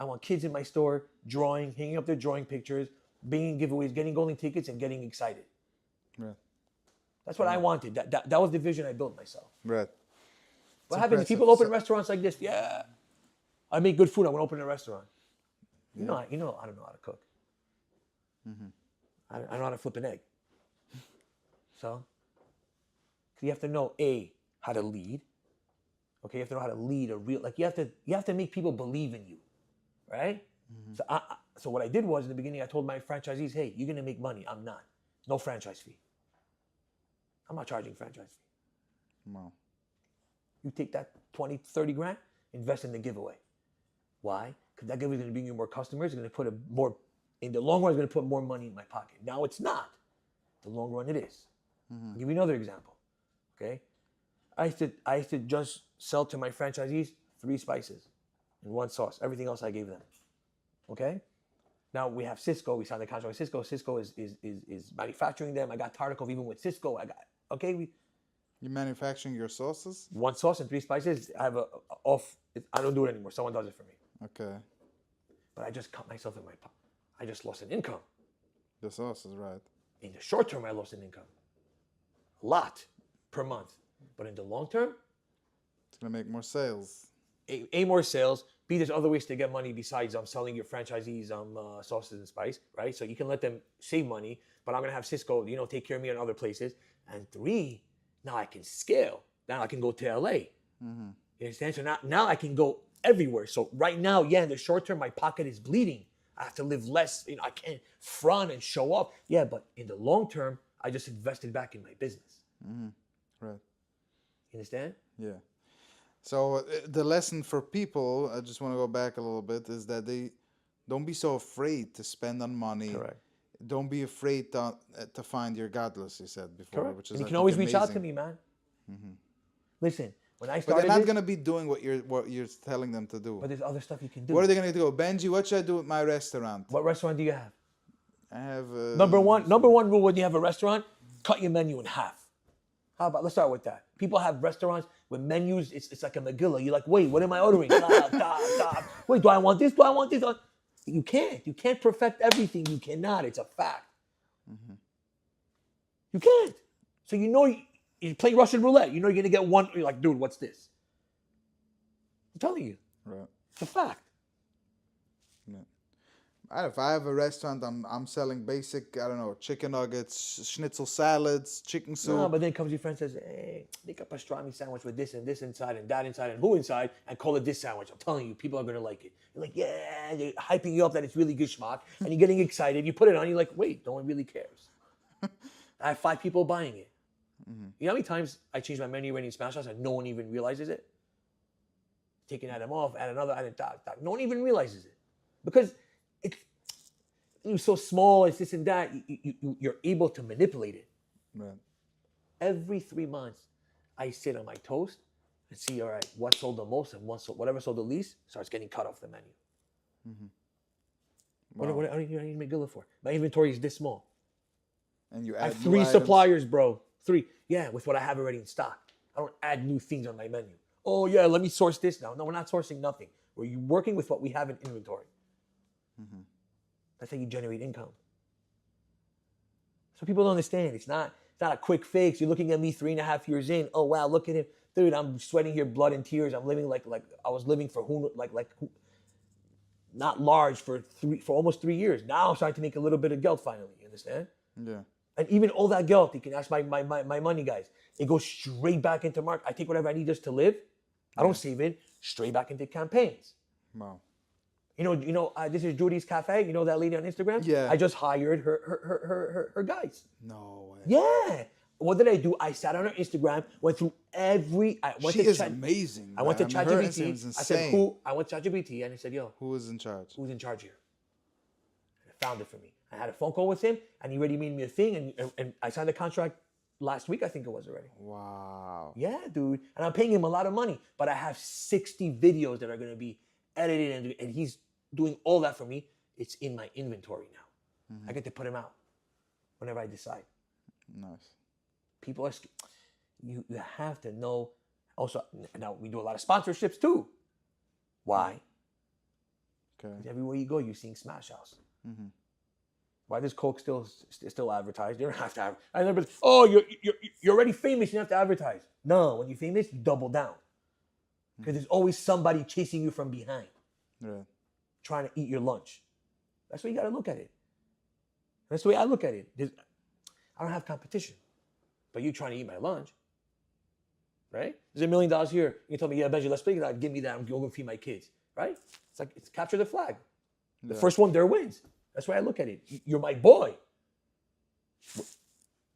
I want kids in my store drawing, hanging up their drawing pictures, being giveaways, getting golden tickets, and getting excited. Right. That's what I wanted. That was the vision I built myself. Right. What happens if people open restaurants like this? Yeah. I make good food. I want to open a restaurant. You know, I don't know how to cook. I know how to flip an egg. So you have to know how to lead. Okay, you have to know how to lead a real, like you have to make people believe in you, right? So what I did was in the beginning, I told my franchisees, hey, you're gonna make money. I'm not. No franchise fee. I'm not charging franchise fee. Wow. You take that 20, 30 grand, invest in the giveaway. Why? Because that giveaway is gonna bring you more customers. It's gonna put in the long run, it's gonna put more money in my pocket. Now it's not. The long run it is. I'll give you another example. Okay? I used to just sell to my franchisees 3 spices and 1 sauce. Everything else I gave them. Okay? Now we have Cisco. We signed the contract with Cisco. Cisco is manufacturing them. I got Tartakov even with Cisco. You're manufacturing your sauces? 1 sauce and 3 spices. I have I don't do it anymore. Someone does it for me. Okay. But I just cut myself in my pocket. I just lost an income. The sauces, right. In the short term, I lost an income. A lot per month. But in the long term, it's going to make more sales. A, more sales. B, there's other ways to get money besides selling your franchisees sauces and spice, right? So you can let them save money, but I'm going to have Cisco, take care of me in other places. And 3, now I can scale. Now I can go to LA. You understand? So now I can go everywhere. So right now, in the short term, my pocket is bleeding. I have to live less. I can't front and show up. Yeah, but in the long term, I just invested back in my business. Right. You understand? Yeah. So the lesson for people, I just want to go back a little bit, is that they don't be so afraid to spend on money. Correct. Don't be afraid to find your godless, you said before. Correct. Which is, and you I can think, always reach out to amazing. me, man. Listen, when I But started they're not going to be doing what you're telling them to do. but there's other stuff you can do. What are they going to do? Benji, what should I do with my restaurant? What restaurant do you have? I have... Number one rule when you have a restaurant, cut your menu in half. How about, let's start with that. People have restaurants with menus, it's like a Megillah. You're like, wait, what am I ordering? Wait, do I want this? Do I want this? You can't. You can't perfect everything. You cannot. It's a fact. You can't. So you play Russian roulette. You know you're going to get one. You're like, dude, what's this? I'm telling you. Right. It's a fact. Yeah. If I have a restaurant, I'm selling basic, I don't know, chicken nuggets, schnitzel salads, chicken soup. No, but then comes your friend and says, hey, make a pastrami sandwich with this and this inside and that inside and who inside and call it this sandwich. I'm telling you, people are going to like it. You're like, yeah, they're hyping you up that it's really good schmuck. And you're getting excited. You put it on, you're like, wait, no one really cares. I have 5 people buying it. You know how many times I change my menu in Smash House and no one even realizes it? Taking item off, add another item, no one even realizes it. Because it's so small, it's this and that, you're able to manipulate it. Right. Every 3 months, I sit on my toast and see, all right, what sold the most and whatever sold the least starts getting cut off the menu. Wow. What do you need Megillah for? My inventory is this small. And you I add have new 3 items. suppliers, bro. 3. Yeah, with what I have already in stock. I don't add new things on my menu. Oh, yeah, let me source this now. No, we're not sourcing nothing. We're working with what we have in inventory. That's how you generate income. So people don't understand. It's not a quick fix. You're looking at me 3.5 years in. Oh, wow, look at him. Dude, I'm sweating here, blood and tears. I'm living like I was living for not large for almost 3 years. Now I'm starting to make a little bit of guilt finally. You understand? Yeah. And even all that guilt, you can ask my money guys. It goes straight back into market. I take whatever I need just to live. I don't save it. Straight back into campaigns. Wow. This is Judy's Cafe. You know that lady on Instagram? Yeah. I just hired her guys. No way. Yeah. What did I do? I sat on her Instagram, went through every. She is amazing. I went to man. Her Instagram ChatGPT. is I said, insane. I went to ChatGPT and I said, yo, Who is in charge? who's in charge here? And I found it for me. I had a phone call with him, and he already made me a thing, and I signed the contract last week, I think it was already. Wow. Yeah, dude. And I'm paying him a lot of money, but I have 60 videos that are going to be edited, and he's doing all that for me. It's in my inventory now. I get to put them out whenever I decide. Nice. People are, you have to know. Also, now we do a lot of sponsorships too. Why? Okay. Because everywhere you go, you're seeing Smash House. Why does Coke still advertise? You don't have to have. I never. Oh, you're already famous. You don't have to advertise. No, when you're famous, you double down. Because there's always somebody chasing you from behind, Right. trying to eat your lunch. That's the way you got to look at it. That's the way I look at it. I don't have competition, but you trying to eat my lunch, right? There's $1 million here. You tell me, yeah, Benji, let's play that. Give me that. I'm going to feed my kids, right? It's capture the flag. The first one there wins. That's the way I look at it. You're my boy.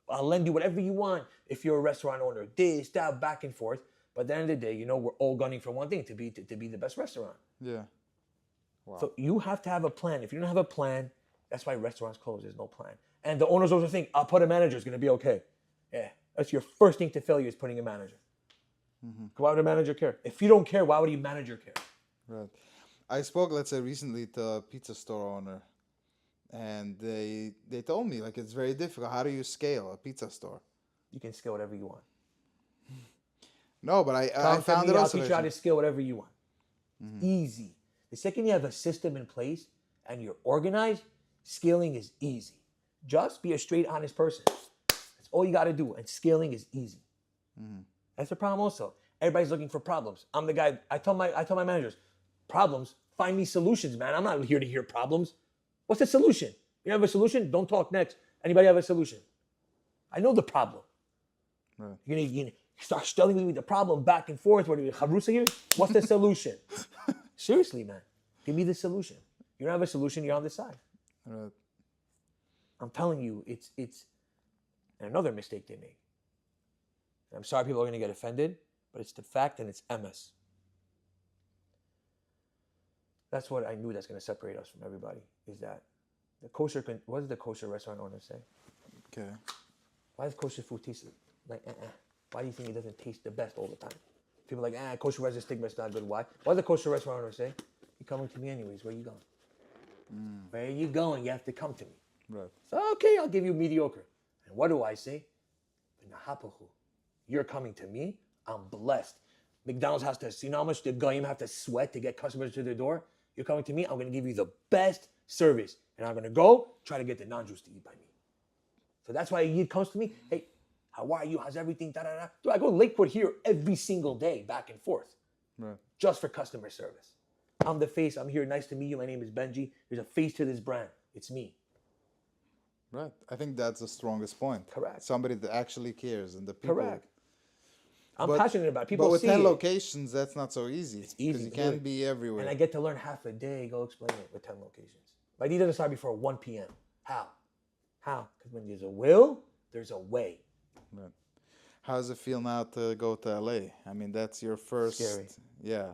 I'll lend you whatever you want if you're a restaurant owner. This, that, back and forth. But at the end of the day, we're all gunning for one thing, to be the best restaurant. Yeah. Wow. So you have to have a plan. If you don't have a plan, that's why restaurants close. There's no plan. And the owners also think, I'll put a manager. It's going to be okay. Yeah. That's your first thing to failure is putting a manager. Mm-hmm. Why would a manager care? If you don't care, why would a manager care? Right. I spoke, let's say, recently to a pizza store owner. And they told me, like, it's very difficult. How do you scale a pizza store? You can scale whatever you want. No, but I found it also. I'll teach you how to scale whatever you want. Mm-hmm. Easy. The second you have a system in place and you're organized, scaling is easy. Just be a straight, honest person. That's all you got to do. And scaling is easy. Mm-hmm. That's the problem also. Everybody's looking for problems. I'm the guy, I tell my managers, problems, find me solutions, man. I'm not here to hear problems. What's the solution? You have a solution? Don't talk next. Anybody have a solution? I know the problem. Right. You start telling me the problem back and forth. What are you, Chavrusa here? What's the solution? Seriously, man. Give me the solution. You don't have a solution, you're on the side. Right. I'm telling you, it's another mistake they make. And I'm sorry people are going to get offended, but it's the fact and it's MS. That's what I knew that's going to separate us from everybody, is that the kosher, what does the kosher restaurant owner say? Okay. Why does kosher food taste like, Why do you think it doesn't taste the best all the time? People are like, kosher restaurant stigma is not good. Why? Why does the kosher restaurant owner say, you're coming to me anyways, where are you going? Where are you going? You have to come to me. Right. So, okay, I'll give you mediocre. And what do I say? You're coming to me, I'm blessed. McDonald's has to, you know how much the goyim have to sweat to get customers to their door? You're coming to me, I'm going to give you the best service. And I'm going to go try to get the non-Jews to eat by me. So that's why a Yid comes to me, hey, how are you? How's everything? Da, da, da. Dude, I go to Lakewood here every single day, back and forth. Right. Just for customer service. I'm the face. I'm here. Nice to meet you. My name is Benji. There's a face to this brand. It's me. Right. I think that's the strongest point. Correct. Somebody that actually cares. And the people... Correct. I'm passionate about it. People but with see 10 it. locations, that's not so easy. It's easy. Because you can't be everywhere. And I get to learn half a day. Go explain it with 10 locations. My day doesn't start before 1 p.m. How? Because when there's a will, there's a way. Right. How does it feel now to go to LA? I mean, that's your first... Scary. Yeah.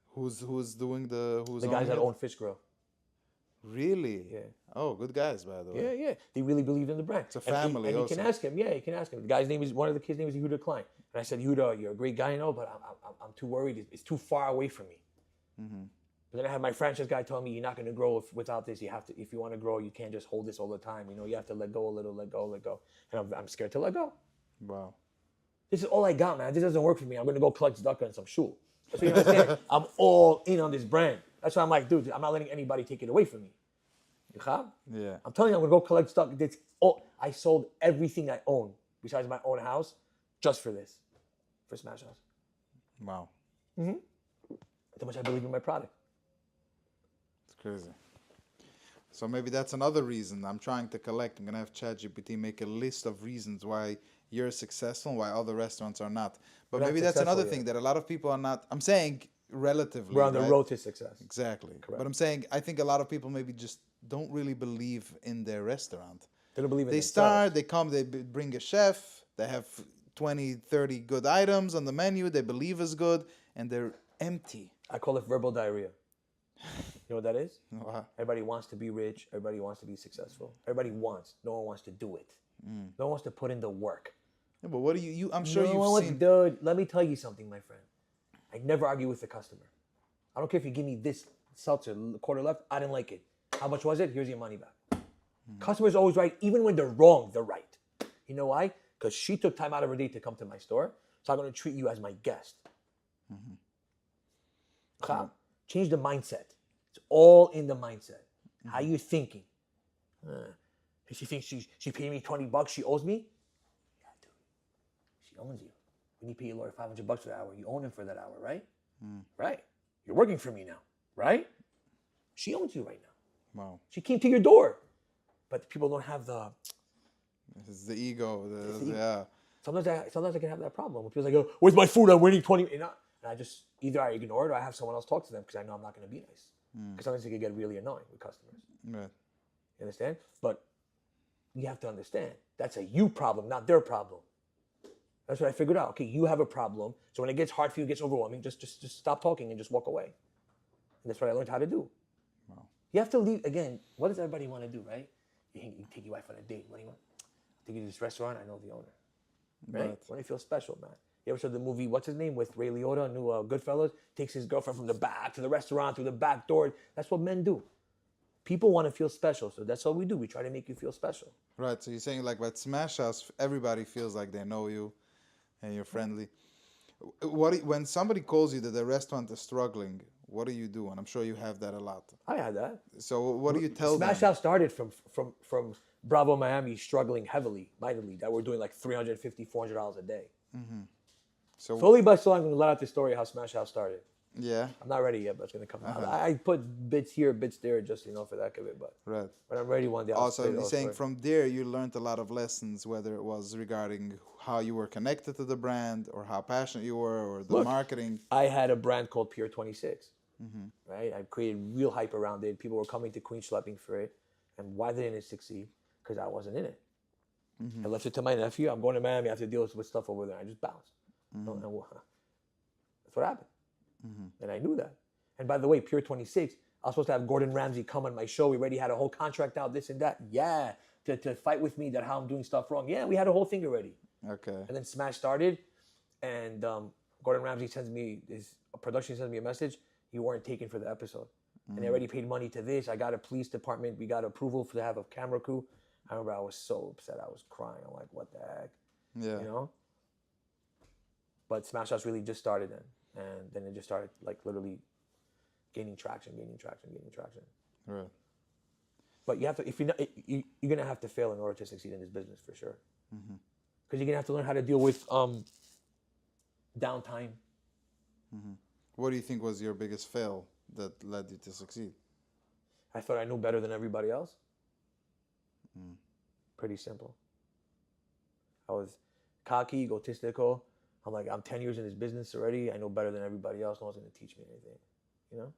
Who's doing the... The guys that own Fish Grill. Really? Yeah. Oh, good guys, by the way. Yeah. They really believe in the brand. It's a family and also. you can ask him. Yeah, you can ask him. The guy's name is, one of the kids' name is Yehuda Klein. And I said, Yehuda, you're a great guy, but I'm too worried. It's too far away from me. Mm-hmm. But then I had my franchise guy tell me, you're not going to grow without this. You have to, if you want to grow, you can't just hold this all the time. You have to let go a little, let go. And I'm scared to let go. Wow. This is all I got, man. This doesn't work for me. I'm going to go collect tzedakah and some shul. That's what you understand. I'm all in on this brand. That's why I'm like, dude, I'm not letting anybody take it away from me. Yeah. I'm telling you, I'm going to go collect stock. I sold everything I own, besides my own house, just for this. For Smash House. Wow. Mm-hmm. How much I believe in my product. It's crazy. So maybe that's another reason I'm trying to collect. I'm going to have ChatGPT make a list of reasons why you're successful and why other restaurants are not. But maybe that's another thing that a lot of people are not. I'm saying relatively. We're on the road to success. Exactly. Correct. But I'm saying I think a lot of people maybe just don't really believe in their restaurant. They don't believe in They start, they come, they bring a chef, they have 20, 30 good items on the menu, they believe is good, and they're empty. I call it verbal diarrhea. You know what that is? Wow. Everybody wants to be rich. Everybody wants to be successful. Everybody wants. No one wants to do it. No one wants to put in the work. Yeah, but what do you I'm sure you've seen... Dude, let me tell you something, my friend. I never argue with the customer. I don't care if you give me this seltzer, quarter left. I didn't like it. How much was it? Here's your money back. Customer's always right. Even when they're wrong, they're right. You know why? Because she took time out of her day to come to my store. So I'm going to treat you as my guest. Change the mindset. It's all in the mindset. How you thinking? If she thinks she paid me $20, she owes me? Yeah, dude. She owns you. When you pay your lawyer $500 for that hour, you own him for that hour, right? Right. You're working for me now, right? She owns you right now. Wow. She came to your door. But people don't have the... It's the ego. It's the ego. Yeah. Sometimes I can have that problem. When people like, oh, where's my food? I'm waiting 20 minutes. And I just, either I ignore it or I have someone else talk to them because I know I'm not going to be nice. Because sometimes it can get really annoying with customers. Right. You understand? But you have to understand, that's a you problem, not their problem. That's what I figured out. Okay, you have a problem. So when it gets hard for you, it gets overwhelming, just stop talking and just walk away. And that's what I learned how to do. Wow. You have to leave, again, what does everybody want to do, right? You take your wife on a date. What do you want? Take you to this restaurant, I know the owner. Right? When you feel special, man. You ever saw the movie, what's his name, with Ray Liotta, new Goodfellas? Takes his girlfriend from the back to the restaurant, through the back door. That's what men do. People want to feel special, so that's what we do. We try to make you feel special. Right. So you're saying like at Smash House, everybody feels like they know you, and you're friendly. When somebody calls you that the restaurant is struggling, what do you do? And I'm sure you have that a lot. I had that. So what do you tell Smash them? House started from Bravo Miami, struggling heavily, mightily. That we're doing like $350, $400 a day. So Slowly but slowly, I'm going to let out the story of how Smash House started. yeah. I'm not ready yet, but it's going to come out. I put bits here, bits there, just, for the heck of it. But Right. when I'm ready one day, I'll Also, say the you're whole saying story. from there you learned a lot of lessons, whether it was regarding how you were connected to the brand, or how passionate you were, or the marketing. I had a brand called Pure 26, right? I created real hype around it. People were coming to Queen schlepping for it. And why didn't it succeed? Because I wasn't in it. I left it to my nephew. I'm going to Miami. I have to deal with stuff over there. I just bounced. That's what happened. And I knew that. And by the way, Pure 26, I was supposed to have Gordon Ramsay come on my show. We already had a whole contract out, this and that. Yeah, to fight with me that how I'm doing stuff wrong. Yeah, we had a whole thing already. Okay. And then Smash started, and Gordon Ramsay sends me, his production sends me a message. You weren't taken for the episode. And they already paid money to this. I got a police department. We got approval to have a camera crew. I remember I was so upset. I was crying. I'm like, what the heck? Yeah. But Smash House really just started then. And then it just started like literally gaining traction. Right. But you have to, if you're going to have to fail in order to succeed in this business for sure. Because you're going to have to learn how to deal with downtime. What do you think was your biggest fail that led you to succeed? I thought I knew better than everybody else. Pretty simple. I was cocky, egotistical. I'm like, I'm 10 years in this business already. I know better than everybody else. No one's going to teach me anything.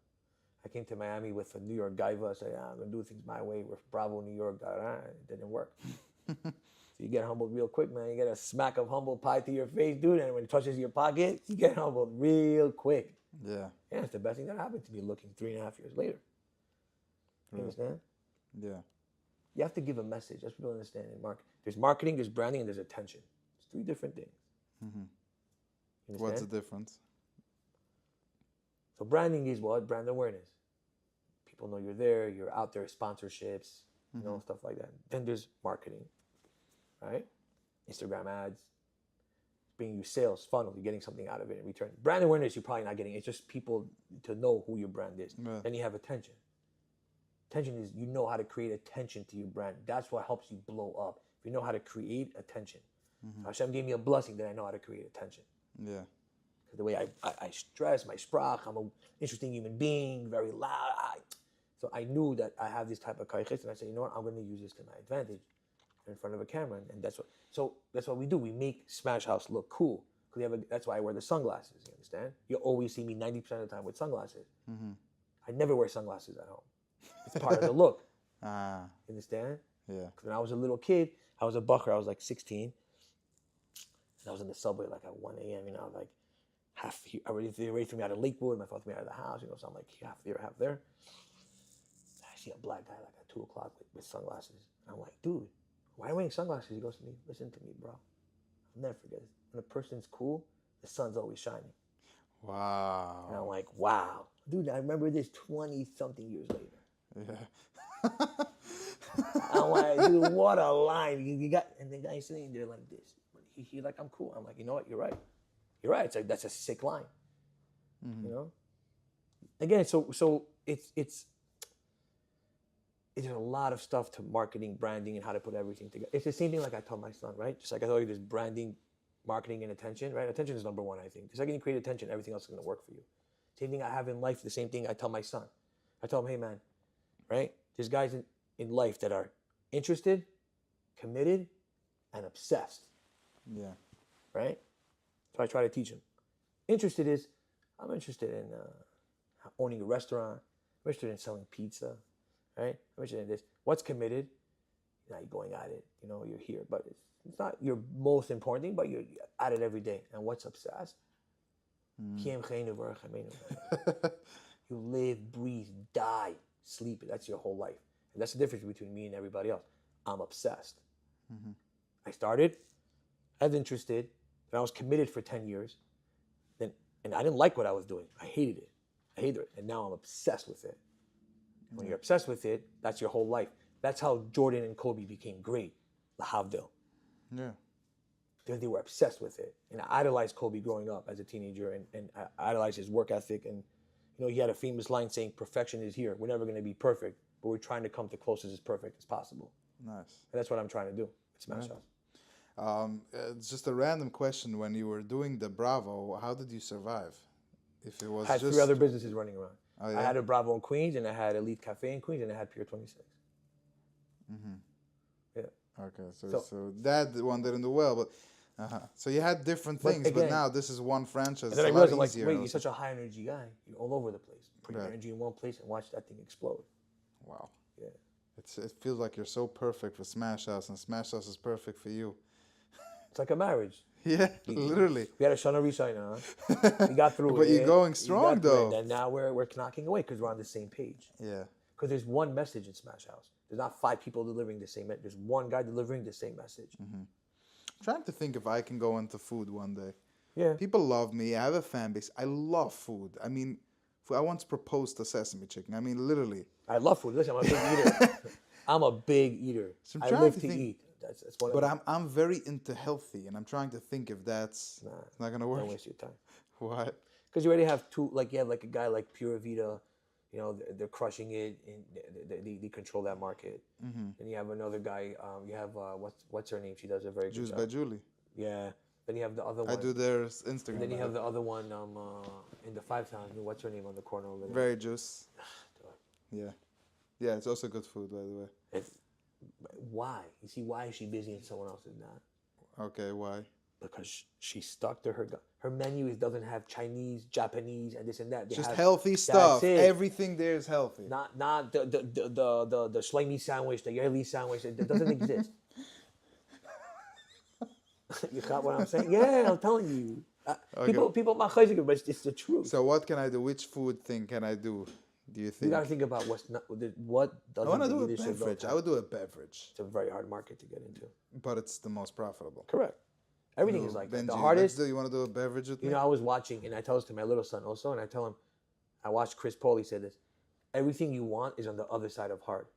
I came to Miami with a New York gaiva. I said, I'm going to do things my way. We're Bravo, New York. It didn't work. So you get humbled real quick, man. You get a smack of humble pie to your face, dude. And when it touches your pocket, you get humbled real quick. Yeah. Yeah, it's the best thing that happened to me looking 3.5 years later. You understand? Yeah. You have to give a message. That's what people understand in marketing. There's marketing, there's branding, and there's attention. It's 3 different things. You What's the understand? difference? So branding is what? Brand awareness. People know you're there, you're out there, sponsorships, stuff like that. Then there's marketing, right? Instagram ads, bringing you sales, funnel, you're getting something out of it in return. Brand awareness, you're probably not getting. It's just people to know who your brand is. Right. Then you have attention. Attention is you know how to create attention to your brand. That's what helps you blow up. If you know how to create attention. Hashem gave me a blessing that I know how to create attention. Yeah. The way I stress, my sprach, I'm an interesting human being, very loud. So I knew that I have this type of kaiches, and I said, you know what, I'm going to use this to my advantage in front of a camera. And that's what we do. We make Smash House look cool. That's why I wear the sunglasses, you understand? You'll always see me 90% of the time with sunglasses. I never wear sunglasses at home. It's part of the look. You understand? Yeah. When I was a little kid, I was a bucker. I was like 16. And I was in the subway like at 1 a.m. I was like they already threw me out of Lakewood. My father threw me out of the house. So I'm like half there, half there. I see a black guy like at 2 o'clock with sunglasses. And I'm like, dude, why are you wearing sunglasses? He goes to me, listen to me, bro. I'll never forget this. When a person's cool, the sun's always shining. Wow. And I'm like, wow. Dude, I remember this 20-something years later. Yeah. I'm like, dude, what a line. And the guy's sitting there like this. He's like, I'm cool. I'm like, you know what? You're right. You're right. It's like, that's a sick line. Again, so it's a lot of stuff to marketing, branding, and how to put everything together. It's the same thing like I tell my son, right? Just like I told you, there's branding, marketing, and attention, right? Attention is number one, I think. The second you create attention, everything else is going to work for you. Same thing I have in life, the same thing I tell my son. I tell him, hey, man, right? There's guys in life that are interested, committed, and obsessed, Yeah. right? So I try to teach them. Interested is, I'm interested in owning a restaurant. I'm interested in selling pizza, right? I'm interested in this. What's committed? Now you're going at it. You're here, but it's not your most important thing, but you're at it every day. And what's obsessed? You live, breathe, die, sleep. That's your whole life. And that's the difference between me and everybody else. I'm obsessed. I started as interested, and I was committed for 10 years. And I didn't like what I was doing. I hated it. And now I'm obsessed with it. When you're obsessed with it, that's your whole life. That's how Jordan and Kobe became great. Lahavdil. Yeah. They were obsessed with it. And I idolized Kobe growing up as a teenager, and I idolized his work ethic. And he had a famous line saying, "Perfection is here. We're never going to be perfect, but we're trying to come to close as perfect as possible." Nice. And that's what I'm trying to do at Smash House. It's just a random question. When you were doing the Bravo, how did you survive? If it was I had just 3 other businesses running around. Oh, yeah? I had a Bravo in Queens, and I had Elite Cafe in Queens, and I had Pier 26. Yeah. Okay, so that one didn't do well, but so you had different things, but again, now this is one franchise. And then I it's a lot realized, easier. wait, you're such a high energy guy. You're all over the place. Put your Right. energy in one place and watch that thing explode. Wow. Yeah. It feels like you're so perfect for Smash House, and Smash House is perfect for you. It's like a marriage. Yeah, literally. We had a Shana Rishai now. We got through it. But you're going We strong, got through it. though. And now we're knocking away because we're on the same page. Yeah. Because there's one message in Smash House. There's not 5 people delivering the same message. There's one guy delivering the same message. I'm trying to think if I can go into food one day. Yeah. People love me. I have a fan base. I love food. I mean, I once proposed to sesame chicken. I mean, literally. I love food. Listen, I'm a big eater. I'm a big eater. So I live to eat. That's one But I'm very into healthy, and I'm trying to think if that's not gonna work. Don't waste your time. Why? Because you already have 2, you have a guy like Pura Vida, they're crushing it, and they control that market. Then you have another guy, you have, what's her name? She does a very good Juice job. by Julie. Yeah. Then you have the other one. I do their Instagram. And then you have the other one in the 5 Towns. What's her name on the corner over there? Very juice. Yeah. Yeah, it's also good food, by the way. Why? You see, why is she busy and someone else is not? Okay, why? Because she's stuck to her menu. Doesn't have Chinese, Japanese, and this and that. Just healthy stuff. Everything there is healthy. Not the shleimi sandwich, the yerli sandwich. It doesn't exist. You got what I'm saying? Yeah, I'm telling you. Okay. People but it's the truth. So what can I do? Which food thing can I do? Do you think? You gotta think about what doesn't. I want to do a Yiddish beverage. I would do a beverage. It's a very hard market to get into. But it's the most profitable. Correct. Everything is like that. Benji, The hardest. you want to do a beverage with me? I was watching, and I tell this to my little son also, and I tell him, I watched Chris Paul. He said this: everything you want is on the other side of hard.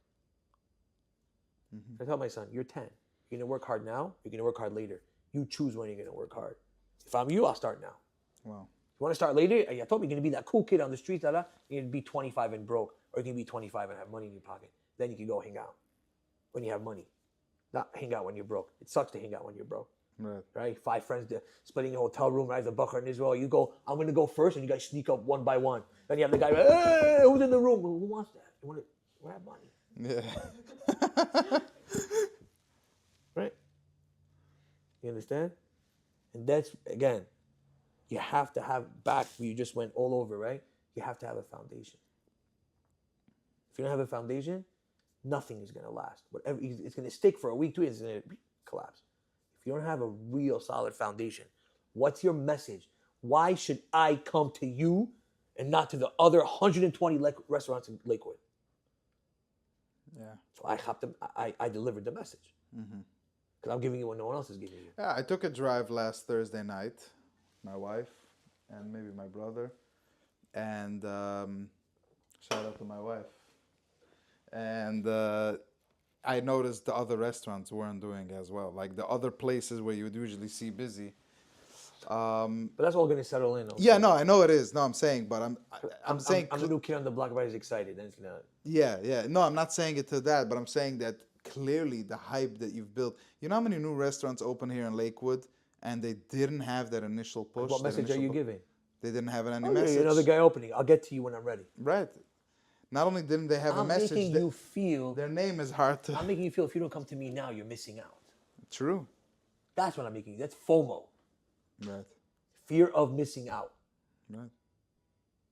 I tell my son, you're 10. You're gonna work hard now. You're gonna work hard later. You choose when you're gonna work hard. If I'm you, I'll start now. Wow. You want to start later? I told me you're gonna be that cool kid on the streets. You're gonna be 25 and broke, or you can be 25 and have money in your pocket. Then you can go hang out when you have money, not hang out when you're broke. It sucks to hang out when you're broke. Right? 5 friends splitting a hotel room, right? As a bucker in Israel. You go, I'm going to go first, and you guys sneak up one by one. Then you have the guy, hey, who's in the room? Who wants that? You want to have money. Yeah. Right? You understand? And that's, again, you have to have back where you just went all over, right? You have to have a foundation. If you don't have a foundation, nothing is going to last. Whatever, it's going to stick for a week, 2 weeks, it's going to collapse. If you don't have a real solid foundation, what's your message? Why should I come to you and not to the other 120 restaurants in Lakewood? Yeah. So I delivered the message. Because I'm giving you what no one else is giving you. Yeah, I took a drive last Thursday night, my wife, and maybe my brother. And shout out to my wife. And I noticed the other restaurants weren't doing as well. Like the other places where you would usually see busy. But that's all going to settle in. Also. Yeah, no, I know it is. No, I'm saying, but I'm saying... I'm the new kid on the block, everybody's excited. Then it's going to... Yeah. No, I'm not saying it to that, but I'm saying that clearly the hype that you've built... You know how many new restaurants open here in Lakewood and they didn't have that initial push? What message are you giving? They didn't have any message. Another guy opening. I'll get to you when I'm ready. Right. Not only didn't they have a I'm message, making you feel. their name is hard to. I'm making you feel if you don't come to me now, you're missing out. True. That's what I'm making you. That's FOMO. Right. Fear of missing out. Right.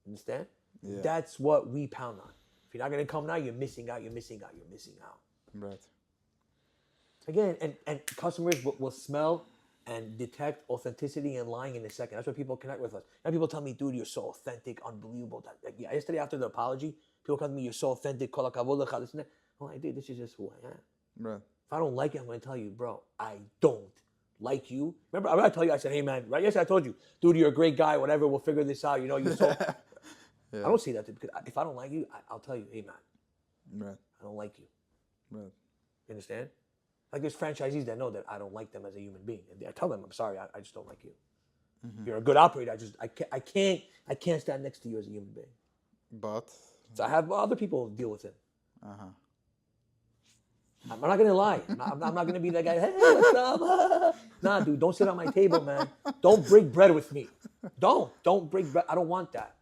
Understand? Yeah. That's what we pound on. If you're not going to come now, you're missing out. You're missing out. You're missing out. Right. Again, and customers will smell and detect authenticity and lying in a second. That's why people connect with us. And people tell me, dude, you're so authentic, unbelievable. Yeah, yesterday after the apology, people come to me, you're so authentic. Kol hakavod lecha, this and that. I'm like, dude, this is just who I am. Right. If I don't like it, I'm going to tell you, bro, I don't like you. Remember, I tell you, I said, hey, man, right? Yes, I told you, dude, you're a great guy, whatever, we'll figure this out. You know, you're so... Yeah. I don't say that because if I don't like you, I'll tell you, hey, man, Right. I don't like you. Right. You understand? Like there's franchisees that know that I don't like them as a human being, and I tell them, I'm sorry, I just don't like you. Mm-hmm. You're a good operator. I can't stand next to you as a human being. But. So I have other people deal with it. Uh-huh. I'm not gonna lie. I'm not gonna be that guy. Hey, what's up? Nah, dude, don't sit on my table, man. Don't break bread with me. Don't break bread. I don't want that.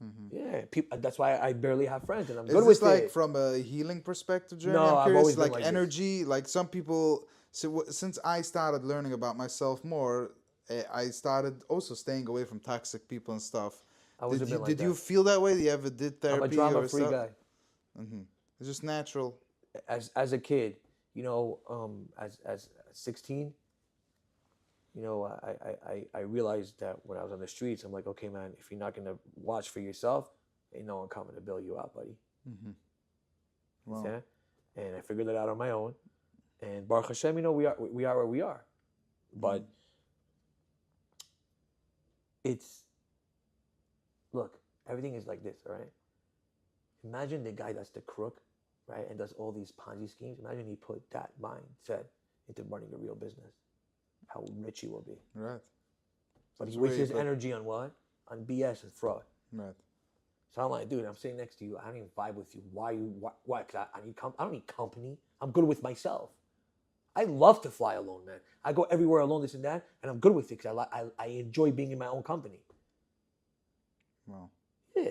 Mm-hmm. Yeah, people, that's why I barely have friends, and I'm good with it. Is this like from a healing perspective, Jeremy? No, I'm curious, I've always been like like energy. This. Like some people, since I started learning about myself more, I started also staying away from toxic people and stuff. Did you feel that way? You ever did therapy? I'm a drama-free guy. Mm-hmm. It's just natural. As a kid, you know, as 16, you know, I realized that when I was on the streets, I'm like, okay, man, if you're not gonna watch for yourself, ain't no one coming to bail you out, buddy. Mm-hmm. Wow. Yeah? And I figured that out on my own. And Baruch Hashem, you know, we are where we are. But look, everything is like this, all right? Imagine the guy that's the crook, right, and does all these Ponzi schemes. Imagine he put that mindset into running a real business. How rich he will be. Right. But he wastes his energy on what? On BS and fraud. Right. So I'm like, dude, I'm sitting next to you. I don't even vibe with you. Why? Because I don't need company. I'm good with myself. I love to fly alone, man. I go everywhere alone, this and that, and I'm good with it because I enjoy being in my own company. Wow. Yeah.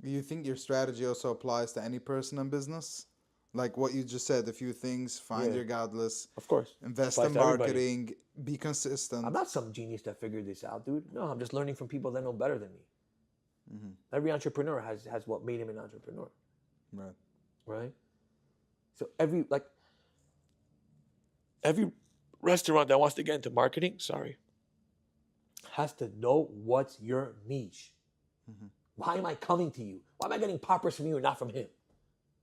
Do you think your strategy also applies to any person in business? Like what you just said, a few things, find your godless. Of course. Invest in marketing, be consistent. I'm not some genius that figured this out, dude. No, I'm just learning from people that know better than me. Mm-hmm. Every entrepreneur has what made him an entrepreneur. Right. Right? So every restaurant that wants to get into marketing, has to know what's your niche. Mm-hmm. Why am I coming to you? Why am I getting Poprus from you and not from him?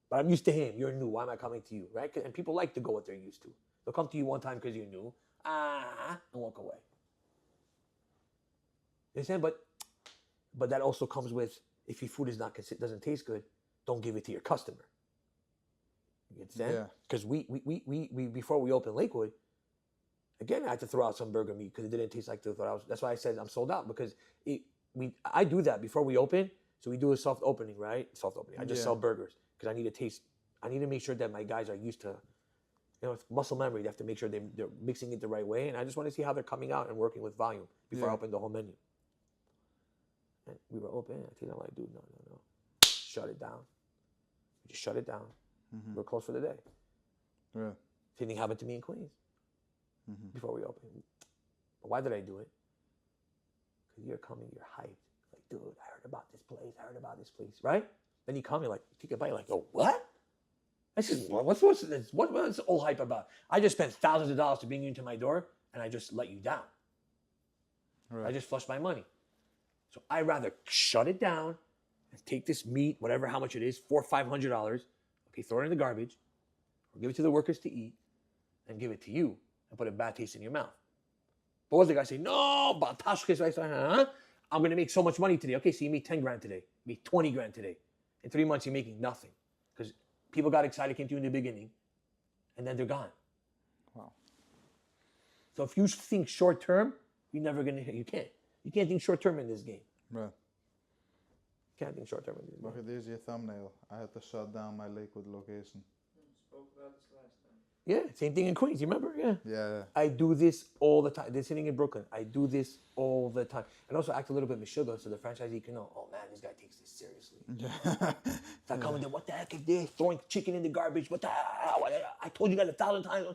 But I'm used to him. You're new. Why am I coming to you? Right? And people like to go what they're used to. They'll come to you one time because you're new, and walk away. You understand? But that also comes with, if your food doesn't taste good, don't give it to your customer. You understand? Yeah. Because we before we opened Lakewood, again, I had to throw out some burger meat because it didn't taste like the thought I was. That's why I said I'm sold out, because I do that before we open. So we do a soft opening, right? Soft opening. I just sell burgers because I need to taste. I need to make sure that my guys are used to, it's muscle memory. They have to make sure they're mixing it the right way. And I just want to see how they're coming out and working with volume before I open the whole menu. And we were open. I'm like, dude, no. Shut it down. We just shut it down. Mm-hmm. We're closed for the day. Yeah. Same thing happened to me in Queens before we opened. But why did I do it? Because you're coming, you're hyped. Like, dude, I heard about this place, right? Then you come, you're like, take a bite, like, oh, what? What's this all hype about? I just spent thousands of dollars to bring you into my door, and I just let you down. Right. I just flushed my money. So I'd rather shut it down and take this meat, whatever, how much it is, $400 or $500, okay, throw it in the garbage, or give it to the workers to eat, and give it to you, and put a bad taste in your mouth. But what the guy say? No, I'm going to make so much money today. Okay, so you made 10 grand today. You made 20 grand today. In 3 months, you're making nothing. Because people got excited, came to you in the beginning, and then they're gone. Wow. So if you think short term, you're never going to, you can't. You can't think short term in this game. Right. Can't think short term in this game. Okay, there's your thumbnail. I had to shut down my Lakewood location. Spoke about this last time. Yeah, same thing in Queens. You remember? Yeah. Yeah. I do this all the time. They're sitting in Brooklyn. I do this all the time. And also act a little bit mishuggah so the franchisee can know, oh man, this guy takes this seriously. Yeah. It's like coming there, what the heck is this? Throwing chicken in the garbage. What the hell? I told you guys 1,000 times.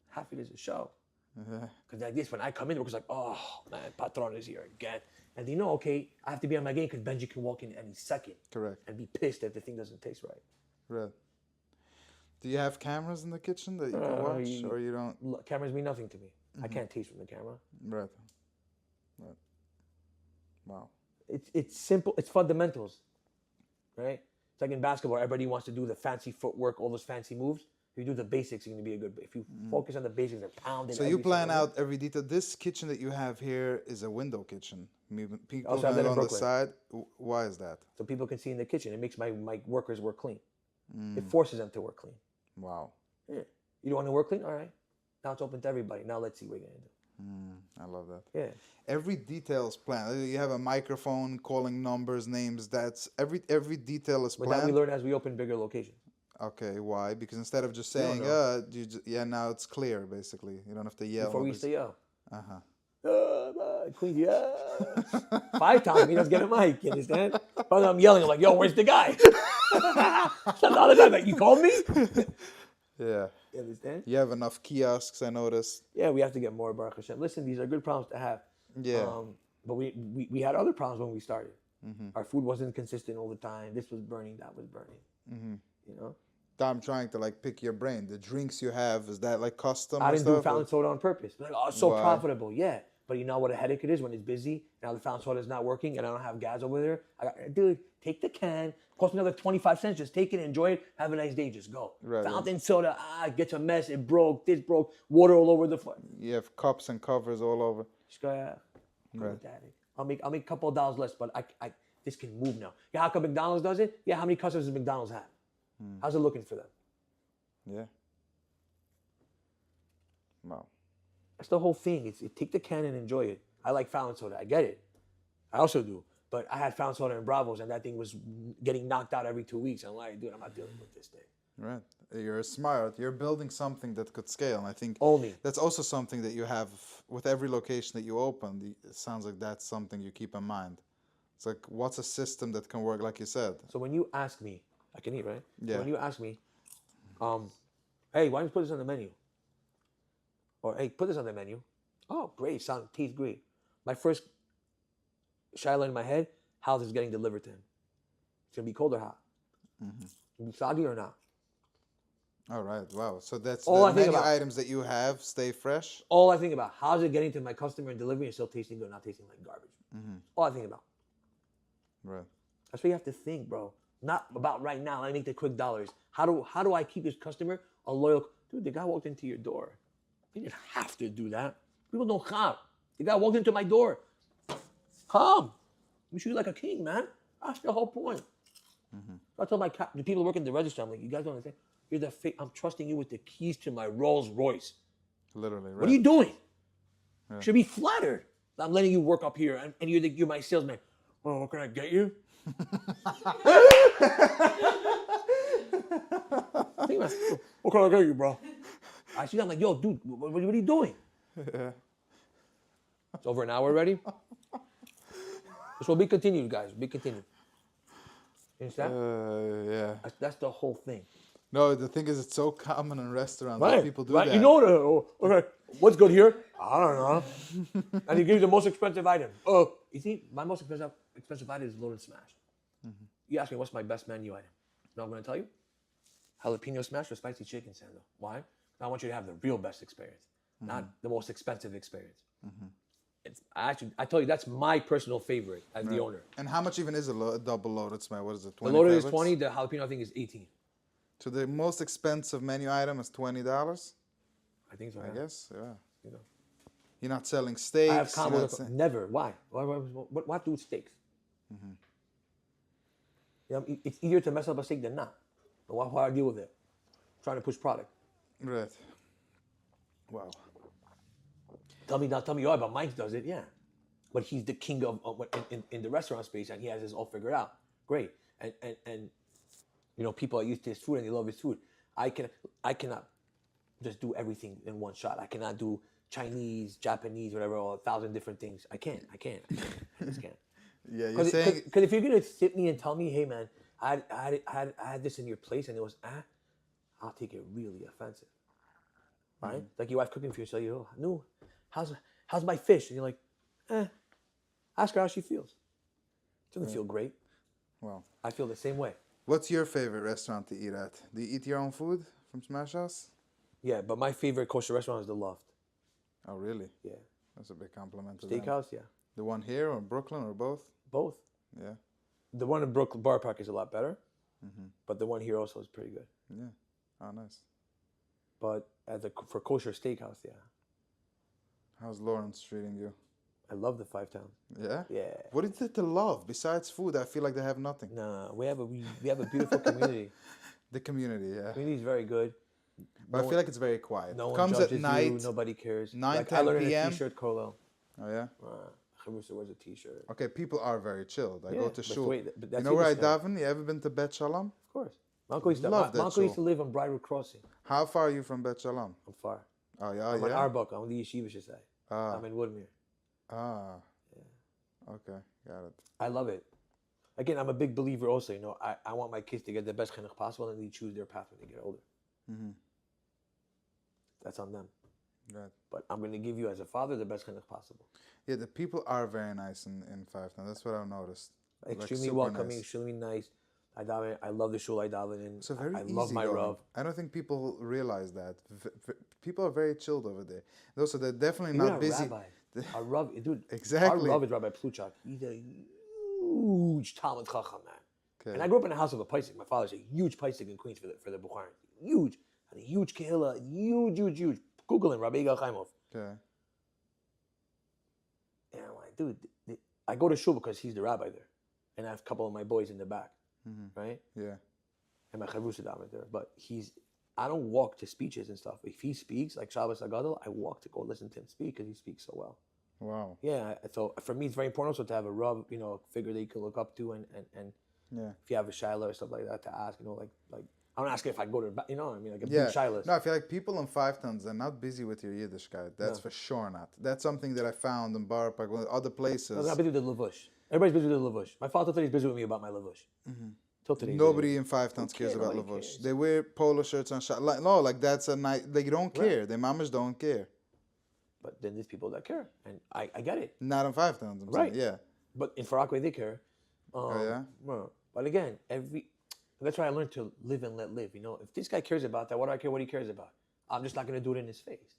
Half it is a show. Because like this, when I come in, it's like, oh man, Patron is here again. And they know, okay, I have to be on my game because Benji can walk in any second. Correct. And be pissed if the thing doesn't taste right. Right. Do you have cameras in the kitchen that you can watch, or you don't? Look, cameras mean nothing to me. I can't taste from the camera. Right. Right. Wow. It's simple. It's fundamentals, right? It's like in basketball, everybody wants to do the fancy footwork, all those fancy moves. If you do the basics, you're going to be a good. If you focus on the basics and pound it. So you plan out every detail. This kitchen that you have here is a window kitchen. People Also have that in on the Brooklyn. side. Why is that? So people can see in the kitchen. It makes my workers work clean. It forces them to work clean. Wow. Yeah. You don't want to work clean? All right. Now it's open to everybody. Now let's see what you're going to do. I love that. Yeah. Every detail is planned. You have a microphone calling numbers, names. That's every detail is But planned. that we learn as we open bigger locations. Okay, why? Because instead of just saying, now it's clear, basically. You don't have to yell. Before we used to yell. Queen, 5 times, he doesn't get a mic, you understand? But I'm yelling, I'm like, yo, where's the guy? All the time, like, you called me? Yeah. You understand? You have enough kiosks, I noticed. Yeah, we have to get more, Baruch Hashem. Listen, these are good problems to have. Yeah. But we had other problems when we started. Our food wasn't consistent all the time. This was burning, that was burning. You know? I'm trying to like pick your brain. The drinks you have, is that like custom? I or didn't do stuff, fountain soda on purpose. Like, oh, it's so Why? profitable. Yeah. But you know what a headache it is when it's busy. Now the fountain soda is not working and I don't have gas over there. Dude, take the can. Cost me another 25 cents. Just take it, enjoy it. Have a nice day. Just go. Right, Fountain soda, it gets a mess. It broke. This broke. Water all over the floor. You have cups and covers all over. Just go, Right. with that. I'll make a couple of dollars less, but I this can move now. Yeah, how come McDonald's does it? Yeah, how many customers does McDonald's have? How's it looking for them? Yeah. Wow. That's the whole thing. It's take the can and enjoy it. I like fountain soda. I get it. I also do. But I had fountain soda in Bravos, and that thing was getting knocked out every 2 weeks. I'm like, dude, I'm not dealing with this thing. Right. You're smart. You're building something that could scale. And I think Only. that's also something that you have with every location that you open. It sounds like that's something you keep in mind. It's like, what's a system that can work, like you said? So when you ask me, I can eat, right? Yeah. So when you ask me, hey, why don't you put this on the menu? Or, hey, put this on the menu. Oh, great. Tastes great. My first shiloh in my head, how this is getting delivered to him. It's going to be cold or hot? Be soggy or not? All right. Wow. So that's All I the think menu about. items that you have stay fresh? All I think about, how's it getting to my customer and delivery and still tasting good, not tasting like garbage? All I think about. Right. That's what you have to think, bro. Not about right now. Let me make the quick dollars. How do I keep this customer a loyal? Dude, the guy walked into your door. He didn't have to do that. People don't come. The guy walked into my door. Come. Let me treat you like a king, man. That's the whole point. I told the people working the register, I'm like, you guys don't understand. You're the I'm trusting you with the keys to my Rolls Royce. Literally. Right. What are you doing? Should be flattered. I'm letting you work up here, and you're my salesman. Oh, what can I get you? What can I get you, bro? I see. I'm like, yo, dude, what are you doing? Yeah. It's over an hour already. This will be continued, guys. Be continued. You understand? Yeah. That's the whole thing. No, the thing is, it's so common in restaurants Right. that people do right. that. You know okay. What's good here? I don't know. And he gives you the most expensive item. Oh, you see, my most expensive item is loaded smash. You ask me what's my best menu item. You know what I'm going to tell you? Jalapeno smash or spicy chicken sandal. Why? I want you to have the real best experience, not the most expensive experience. I tell you, that's my personal favorite as the owner. And how much even is a double loaded smash? What is it? 20 The loaded is favorites? 20. The jalapeno, I think, is 18. So the most expensive menu item is $20. I think so. I guess. Yeah. You know. You're not selling steaks. I have you're not combos. Never. Why? What do with steaks? You know, it's easier to mess up a steak than not. But why I deal with it? Trying to push product. Right. Wow. Tell me, oh, but Mike does it, yeah. But he's the king of in the restaurant space, and he has this all figured out. Great, and you know, people are used to his food and they love his food. I cannot. just do everything in one shot. I cannot do Chinese, Japanese, whatever, all 1,000 different things. I can't. I just can't. Yeah, you're saying Because if you're gonna sit me and tell me, hey man, I had this in your place and it was I'll take it really offensive, right? Like your wife cooking for you, so you no, how's my fish? And you're like, ask her how she feels. Doesn't feel great. well, I feel the same way. what's your favorite restaurant to eat at? Do you eat your own food from Smash House? Yeah, but my favorite kosher restaurant is the Loft. Oh, really? Yeah, That's a big compliment to them. steakhouse. Yeah, The one here or Brooklyn or both? both. Yeah. The one in Brooklyn Bar Park is a lot better, but the one here also is pretty good. Yeah. Oh, nice. But for kosher steakhouse, yeah, How's Lawrence treating you? I love the Five Towns. Yeah? Yeah. What is it to love? Besides food, I feel like they have nothing. No, we have a beautiful community. The community, yeah. Community is very good. But I feel like it's very quiet. No one Comes at judges night. you. Nobody cares. 9, like, 10 I learned p.m. a T-shirt, Kolo. Oh, yeah? Chavrusa wears a T-shirt. Okay, people are very chilled. I Yeah, go to but shul. wait, but You that's know where I Yiddishkeit. daven? You ever been to Bet Shalom? Of course. My uncle used to, Love that my uncle used to shul. live on Briarwood Crossing. How far are you from Bet Shalom? I'm far. Oh, yeah? I'm in yeah? Arbuk. I'm in the yeshiva, should say. Ah. I'm in Woodmere. Ah. Okay, got it. I love it. Again, I'm a big believer also. You know, I want my kids to get the best chinuch possible and they choose their path when they get older. Mm-hmm. That's on them. Right. But I'm going to give you, as a father, the best chinuch possible. Yeah, the people are very nice in Five Town. That's what I've noticed. Like, Extremely super welcoming, nice. extremely nice. I love the shul I daven in. So very I love my easygoing. Rav. I don't think people realize that. People are very chilled over there. And also, they're definitely Even not our busy. rabbi, our Rav, dude, Exactly. our Rav is Rabbi Pluchak. He's a huge Talmud Chacham, man. Okay. And I grew up in a house of a Paisik. My father's a huge Paisik in Queens for the Bukharin. Huge. And a huge Kehillah. Huge. Google him, Rabbi Yigal Chaimov. Okay. And I'm like, dude, I go to shul because he's the rabbi there. And I have a couple of my boys in the back, right? Yeah. And my chavrusa daven there. But I don't walk to speeches and stuff. If he speaks, like Shabbos Agadol, I walk to go listen to him speak because he speaks so well. Wow. Yeah, so for me, it's very important also to have a Rav, you know, a figure that you can look up to, and Yeah. if you have a shiloh or stuff like that to ask, you know, like I don't ask if I go to, you know what I mean, like a Yeah. big shiloh. No, I feel like people in Five Towns are not busy with your Yiddishkeit. That's for sure not. That's something that I found in Bar Park, other places. I'm busy with the lavush. Everybody's busy with the lavush. My father today is busy with me about my lavush. Till today. Nobody in Five Towns cares about nobody Lavush. cares. They wear polo shirts and shit. Like that's a night. They don't care. Their mamas don't care. But then there's people that care, and I get it. Not in Five Towns. I'm Right. saying. Yeah. But in Farakwe, they care. Yeah? Well, but again, that's why I learned to live and let live. You know, if this guy cares about that, what do I care what he cares about? I'm just not going to do it in his face.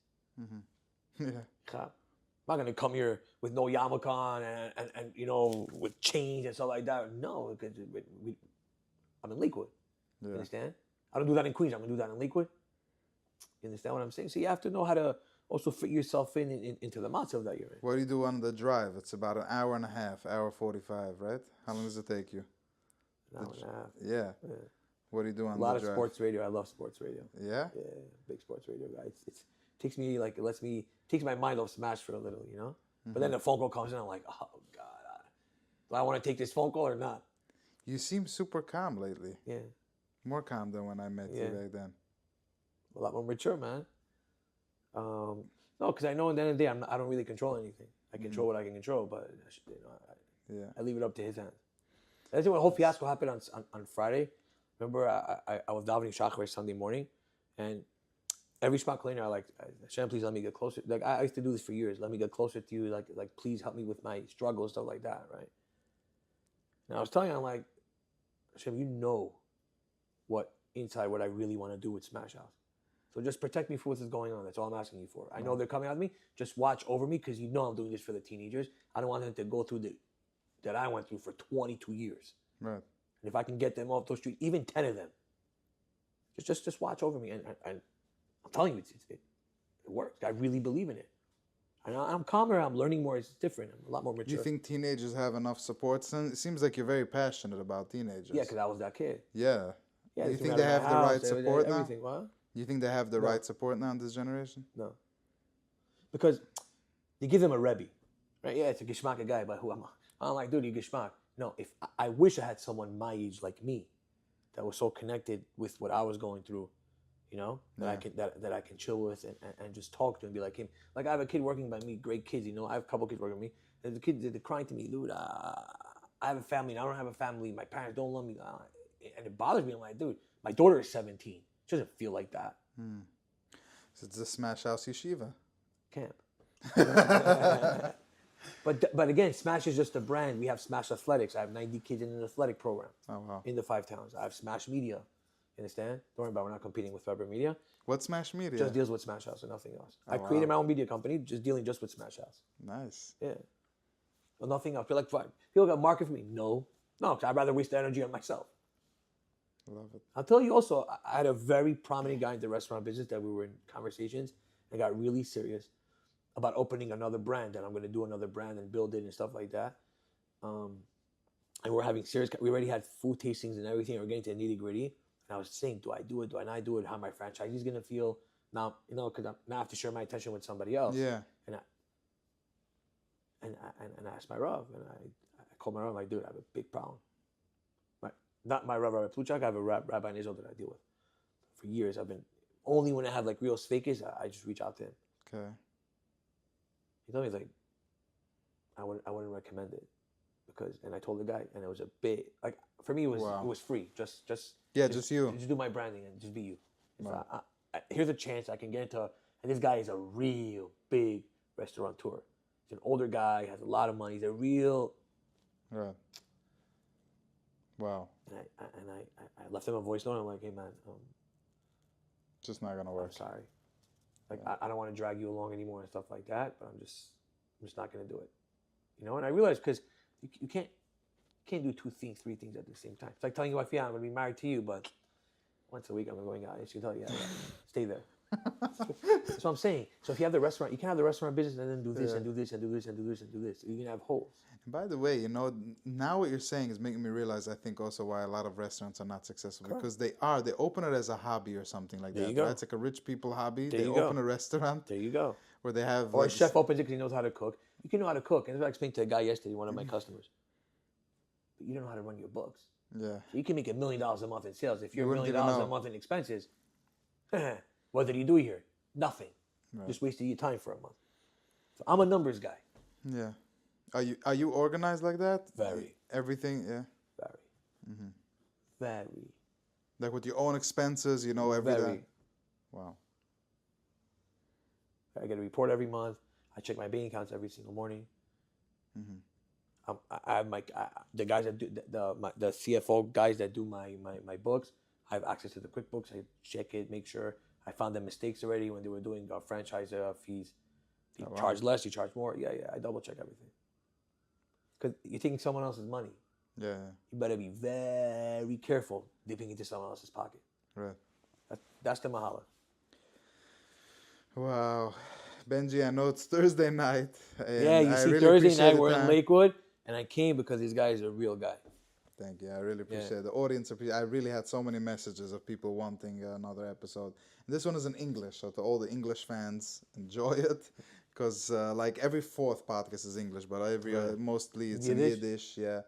Yeah. I'm not going to come here with no yarmulke on and you know, with chains and stuff like that. No, because I'm in Lakewood. You understand? I don't do that in Queens. I'm going to do that in Lakewood. You understand what I'm saying? So you have to know how to also fit yourself into the matzav that you're in. What do you do on the drive? It's about an hour and a half, hour 45, right? How long does it take you? An hour and a half. Yeah. What do you do on A the lot of drive? sports radio. I love sports radio. Yeah? Yeah, big sports radio guy. It takes me takes my mind off Smash for a little, you know. But then the phone call comes in, I'm like, oh God, do I want to take this phone call or not? You seem super calm lately. Yeah, More calm than when I met you back then. a lot more mature, man. No, because I know at the end of the day, I don't really control anything. I control what I can control, but I leave it up to his hands. That's when the whole fiasco happened on Friday. Remember, I was davening Shachar Sunday morning, and every spot cleaner, Hashem, please let me get closer. Like I used to do this for years. Let me get closer to you. Like please help me with my struggles, stuff like that, right? And I was telling you, I'm like, Hashem, you know what I really want to do with Smash House. So just protect me for what's going on. That's all I'm asking you for. I know they're coming at me. Just watch over me because you know I'm doing this for the teenagers. I don't want them to go through that I went through for 22 years. Right. And if I can get them off those streets, even 10 of them, just watch over me. And I'm telling you, it works. I really believe in it. And I'm calmer. I'm learning more. It's different. I'm a lot more mature. Do you think teenagers have enough support? It seems like you're very passionate about teenagers. Yeah, because I was that kid. Yeah. Yeah, Do you they think threw they me out have of the my right house, support now? everything. What? You think they have the right support now in this generation? No. Because you give them a Rebbe, right? Yeah, it's a Gishmak guy, but who am I? I'm like, dude, you Gishmak. No, if I wish I had someone my age like me that was so connected with what I was going through, you know, that I Yeah. can that I can chill with and just talk to and be like him. Like I have a kid working by me, great kids, you know. I have a couple kids working by me. And the kids they're crying to me, dude. I have a family. And I don't have a family. My parents don't love me. And it bothers me. I'm like, dude, my daughter is 17. She doesn't feel like that. So it's the Smash House Yeshiva. Camp. But again, Smash is just a brand. We have Smash Athletics. I have 90 kids in an athletic program Oh wow. in the 5 towns. I have Smash Media. You understand? Don't worry about it. We're not competing with Fabric Media. What's Smash Media? Just deals with Smash House and nothing else. Oh, I created wow. my own media company, just dealing just with Smash House. Nice. Yeah. Well, nothing else. People got market for me. No. 'Cause I'd rather waste the energy on myself. Love it. I'll tell you also, I had a very prominent guy in the restaurant business that we were in conversations and got really serious about opening another brand, and I'm going to do another brand and build it and stuff like that. And we're having serious, we already had food tastings and everything. We're getting to the nitty gritty. And I was saying, do I do it? Do I not do it? How my franchisee's going to feel now, you know, because now I have to share my attention with somebody else. Yeah. And I asked my Rav, and I called my Rav, I'm like, dude, I have a big problem. Not my Rabbi Pluchak, I have a rabbi in Israel that I deal with. For years, I've been, only when I have like real sfakists, I just reach out to him. Okay. He told me, like, I wouldn't recommend it. Because, and I told the guy, and it was a bit, like, for me, it was free. Just you. Just do my branding and just be you. Wow. Here's a chance I can get into, and this guy is a real big restaurateur. He's an older guy, has a lot of money. He's a real... Right. Wow. And I left him a voice note. I'm like, hey man, just not gonna work. I'm sorry. Like I don't want to drag you along anymore and stuff like that. But I'm just not gonna do it. You know. And I realized because you can't do 2 things, 3 things at the same time. It's like telling your wife, yeah, I'm gonna be married to you, but once a week I'm going out. And she'll tell you, yeah, stay there. That's what I'm saying. So if you have the restaurant, you can have the restaurant business and then do this and do this and do this and do this and do this. You can have holes. And by the way, you know, now what you're saying is making me realize, I think, also why a lot of restaurants are not successful. Correct. Because they open it as a hobby or something like that. Right? It's like a rich people hobby. They open a restaurant. There you go. Where they have... Or a chef opens it because he knows how to cook. You can know how to cook. And as I explained to a guy yesterday, one of my customers. But you don't know how to run your books. Yeah. So you can make $1 million a month in sales. If you're $1 million a month in expenses, what did you do here? Nothing. Right. Just wasted your time for a month. So I'm a numbers guy. Yeah. Are you organized like that? Very. Everything, yeah. Very. Mm-hmm. Very. Like with your own expenses, you know, everything. Very. Wow. I get a report every month. I check my bank accounts every single morning. Mm-hmm. I have the guys that do the CFO guys that do my books. I have access to the QuickBooks. I check it, make sure I found the mistakes already when they were doing franchise fees. You charge less, you charge more. Yeah, I double check everything. Because you're taking someone else's money. Yeah. You better be very careful dipping into someone else's pocket. Right. That's the mahala. Wow. Benji, I know it's Thursday night. Yeah, you see, Thursday night we're in Lakewood, and I came because this guy is a real guy. Thank you. I really appreciate it. The audience. I really had so many messages of people wanting another episode. And this one is in English, so to all the English fans, enjoy it. Because like every 4th podcast is English, but mostly it's in Yiddish. Yeah.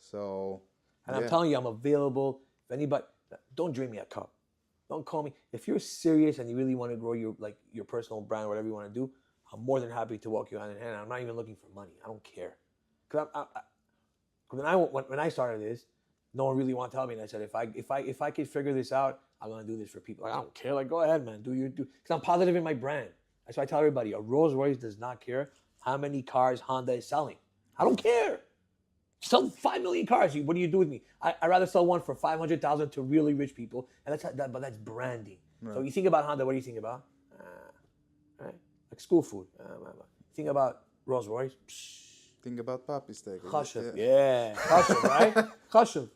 So. And I'm telling you, I'm available. If anybody, don't drain me a cup. Don't call me. If you're serious and you really want to grow your personal brand, whatever you want to do, I'm more than happy to walk you hand in hand. I'm not even looking for money. I don't care. Because when I started this, no one really wanted to help me, and I said, if I could figure this out, I'm gonna do this for people. Like, I don't care. Like, go ahead, man. Do. Because I'm positive in my brand. That's why I tell everybody, a Rolls Royce does not care how many cars Honda is selling. I don't care. Sell 5 million cars. What do you do with me? I'd rather sell one for $500,000 to really rich people, and but that's branding. Right. So you think about Honda, what do you think about? Right? Like school food. Think about Rolls Royce. Think about Papi steak. Kosher. Yeah. Kosher, right? Kosher.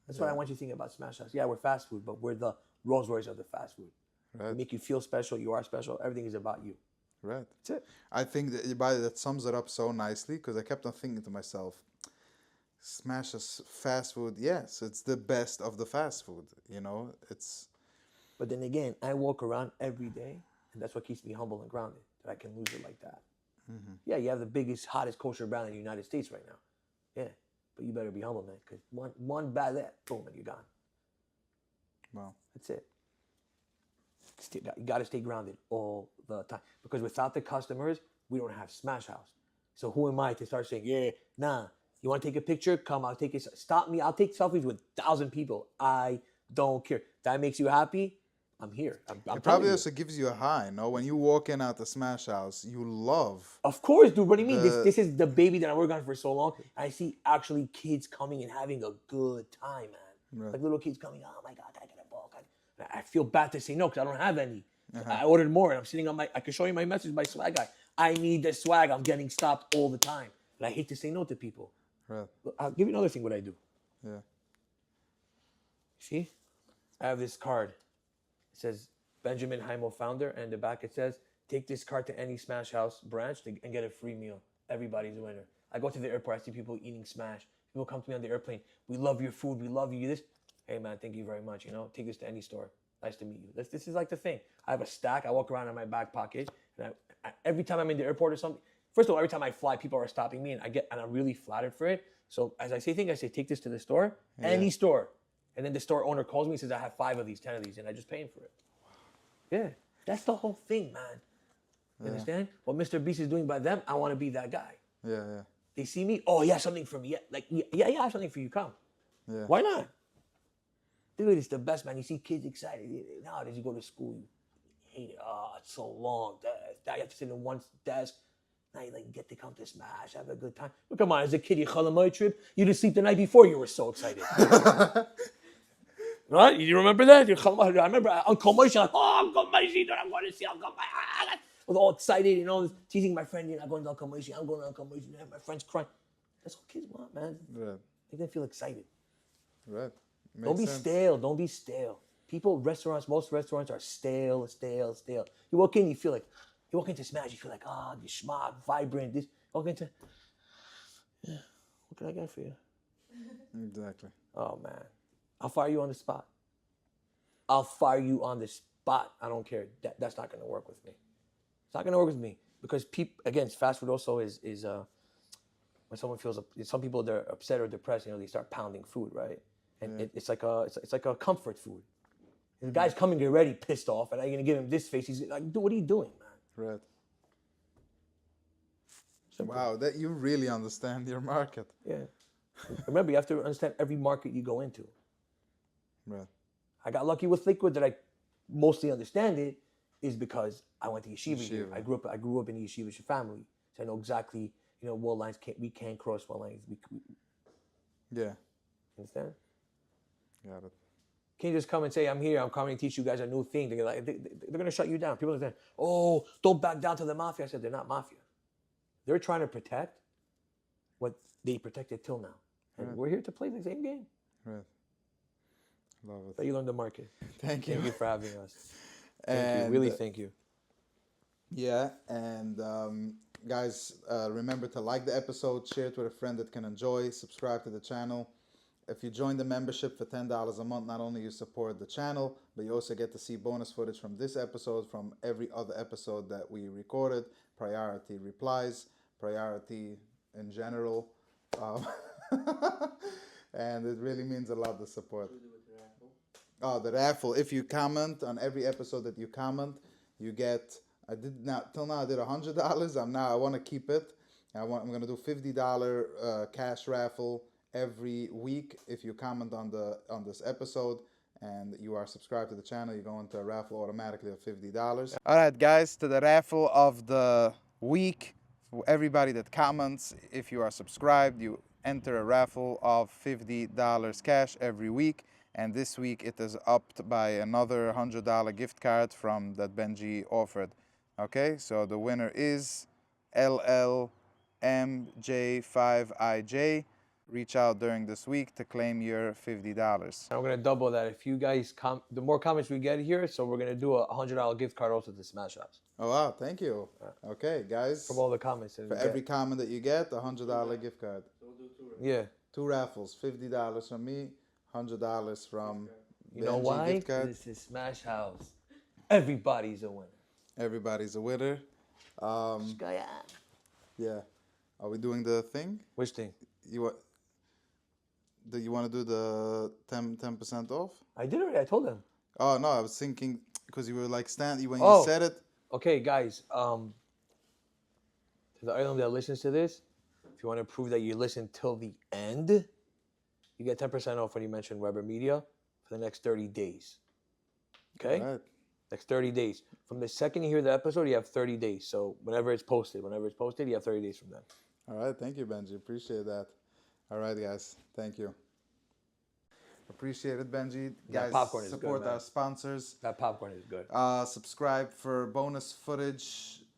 That's what I want you to think about Smash House. Yeah, we're fast food, but we're the Rolls Royce of the fast food. Right. We make you feel special. You are special. Everything is about you. Right. That's it. I think that sums it up so nicely, because I kept on thinking to myself, Smash House fast food, yes, it's the best of the fast food. You know, it's... But then again, I walk around every day, and that's what keeps me humble and grounded, that I can lose it like that. Mm-hmm. Yeah, you have the biggest, hottest kosher brand in the United States right now. Yeah, but you better be humble, man, because one bad that, boom, and you're gone. Wow. That's it. You got to stay grounded all the time, because without the customers, we don't have Smash House. So who am I to start saying, yeah, nah, you want to take a picture? Come, I'll take it. Stop me. I'll take selfies with 1,000 people. I don't care. That makes you happy? I'm here. I'm It telling probably you. also gives you a high, no? When you walk in at the Smash House, you love. Of course, dude. What do you mean? The- This is the baby that I worked on for so long. I see actually kids coming and having a good time, man. Right. Like little kids coming, oh my God, I got a ball. I feel bad to say no because I don't have any. Uh-huh. I ordered more and I'm sitting on I can show you my message by swag guy. I need the swag. I'm getting stopped all the time. And I hate to say no to people. Right. I'll give you another thing what I do. Yeah. See? I have this card. It says Benjamin Heimel founder, and the back it says, take this card to any Smash House branch and get a free meal. Everybody's a winner. I go to the airport, I see people eating Smash. People come to me on the airplane. We love your food. We love you. This. Hey, man, thank you very much. You know, take this to any store. Nice to meet you. This is like the thing. I have a stack. I walk around in my back pocket, and every time I'm in the airport or something, first of all, every time I fly, people are stopping me, and I'm really flattered for it. So as I say things, I say, take this to the store, any store. And then the store owner calls me and says, I have 5 of these, 10 of these, and I just pay him for it. Yeah, that's the whole thing, man. You understand? What Mr. Beast is doing by them, I want to be that guy. Yeah. They see me, oh, he has something for me. Yeah, I have something for you. Come. Yeah. Why not? Dude, it's the best, man. You see kids excited. Nowadays, you go to school, you hate it. Oh, it's so long. You have to sit in one desk. Now you get to come to Smash, have a good time. But come on, as a kid, you Chalamoy trip, you didn't sleep the night before. You were so excited. Right? You remember that? I remember Uncle Moshe, like, oh, Uncle Moshe, dude, I'm going to see Uncle Moshe. I was all excited, teasing my friend, I'm going to Uncle Moshe, I'm going to Uncle Moshe. My friend's crying. That's what kids want, man. Right. Make them feel excited. Right. Don't be stale. Don't be stale. Most restaurants are stale. You walk into Smash, you feel like, oh, you schmuck, vibrant. This. Walk into, yeah, what can I get for you? Exactly. Oh, man. I'll fire you on the spot. I don't care. That's not going to work with me. It's not going to work with me because again, fast food also is when someone some people they're upset or depressed, they start pounding food, right? And it's like a comfort food. The guy's coming already pissed off, and I'm gonna give him this face. He's like, "Dude, what are you doing, man?" Right. Simple. Wow, that you really understand your market. Yeah. Remember, you have to understand every market you go into. Right. I got lucky with Lakewood that I mostly understand it is because I went to yeshiva here. I grew up in a yeshivish family, so I know exactly. What lines we can't cross. What lines we Yeah. understand? Got it. Can't just come and say, I'm here, I'm coming to teach you guys a new thing. They're going to shut you down. People are saying, oh, don't back down to the mafia. I said, they're not mafia. They're trying to protect what they protected till now. And we're here to play the same game. Right. Love it. So you learned the market. Thank you. Thank you for having us. And, Thank you. Really, thank you. Yeah, and guys, remember to like the episode, share it with a friend that can enjoy, subscribe to the channel. If you join the membership for $10 a month, not only you support the channel, but you also get to see bonus footage from this episode, from every other episode that we recorded, priority replies, priority in general. And it really means a lot, the support. Oh, the raffle. If you comment on every episode that you comment, you get, till now I did $100. I want to keep it. I'm going to do $50 cash raffle every week. If you comment on this episode and you are subscribed to the channel, you go into a raffle automatically of $50. All right, guys, to the raffle of the week. For everybody that comments, if you are subscribed, you enter a raffle of $50 cash every week. And this week it is upped by another $100 gift card from that Benji offered. Okay, so the winner is LLMJ5IJ. Reach out during this week to claim your $50. I'm going to double that. If you guys, the more comments we get here, so we're going to do a $100 gift card also to Smash House. Oh, wow, thank you. Okay, guys. From all the comments. For every comment that you get, a $100 gift card. So we'll do 2 raffles. Yeah. 2 raffles, $50 from me, $100 from You know Benji why? gift card. This is Smash House. Everybody's a winner. Everybody's a winner. Yeah. Are we doing the thing? Which thing? Do you want to do the 10% off? I did already. I told them. Oh, no, I was thinking, because you were like when Oh. you said it. Okay, guys. To the item that listens to this, if you want to prove that you listened till the end, you get 10% off when you mention Weber Media for the next 30 days. Okay? All right. Next 30 days. From the second you hear the episode, you have 30 days. So whenever it's posted, you have 30 days from then. All right. Thank you, Benji. Appreciate that. All right, guys. Thank you. Appreciate it, Benji. That Guys, popcorn is support good, man. our sponsors. That popcorn is good. Subscribe for bonus footage.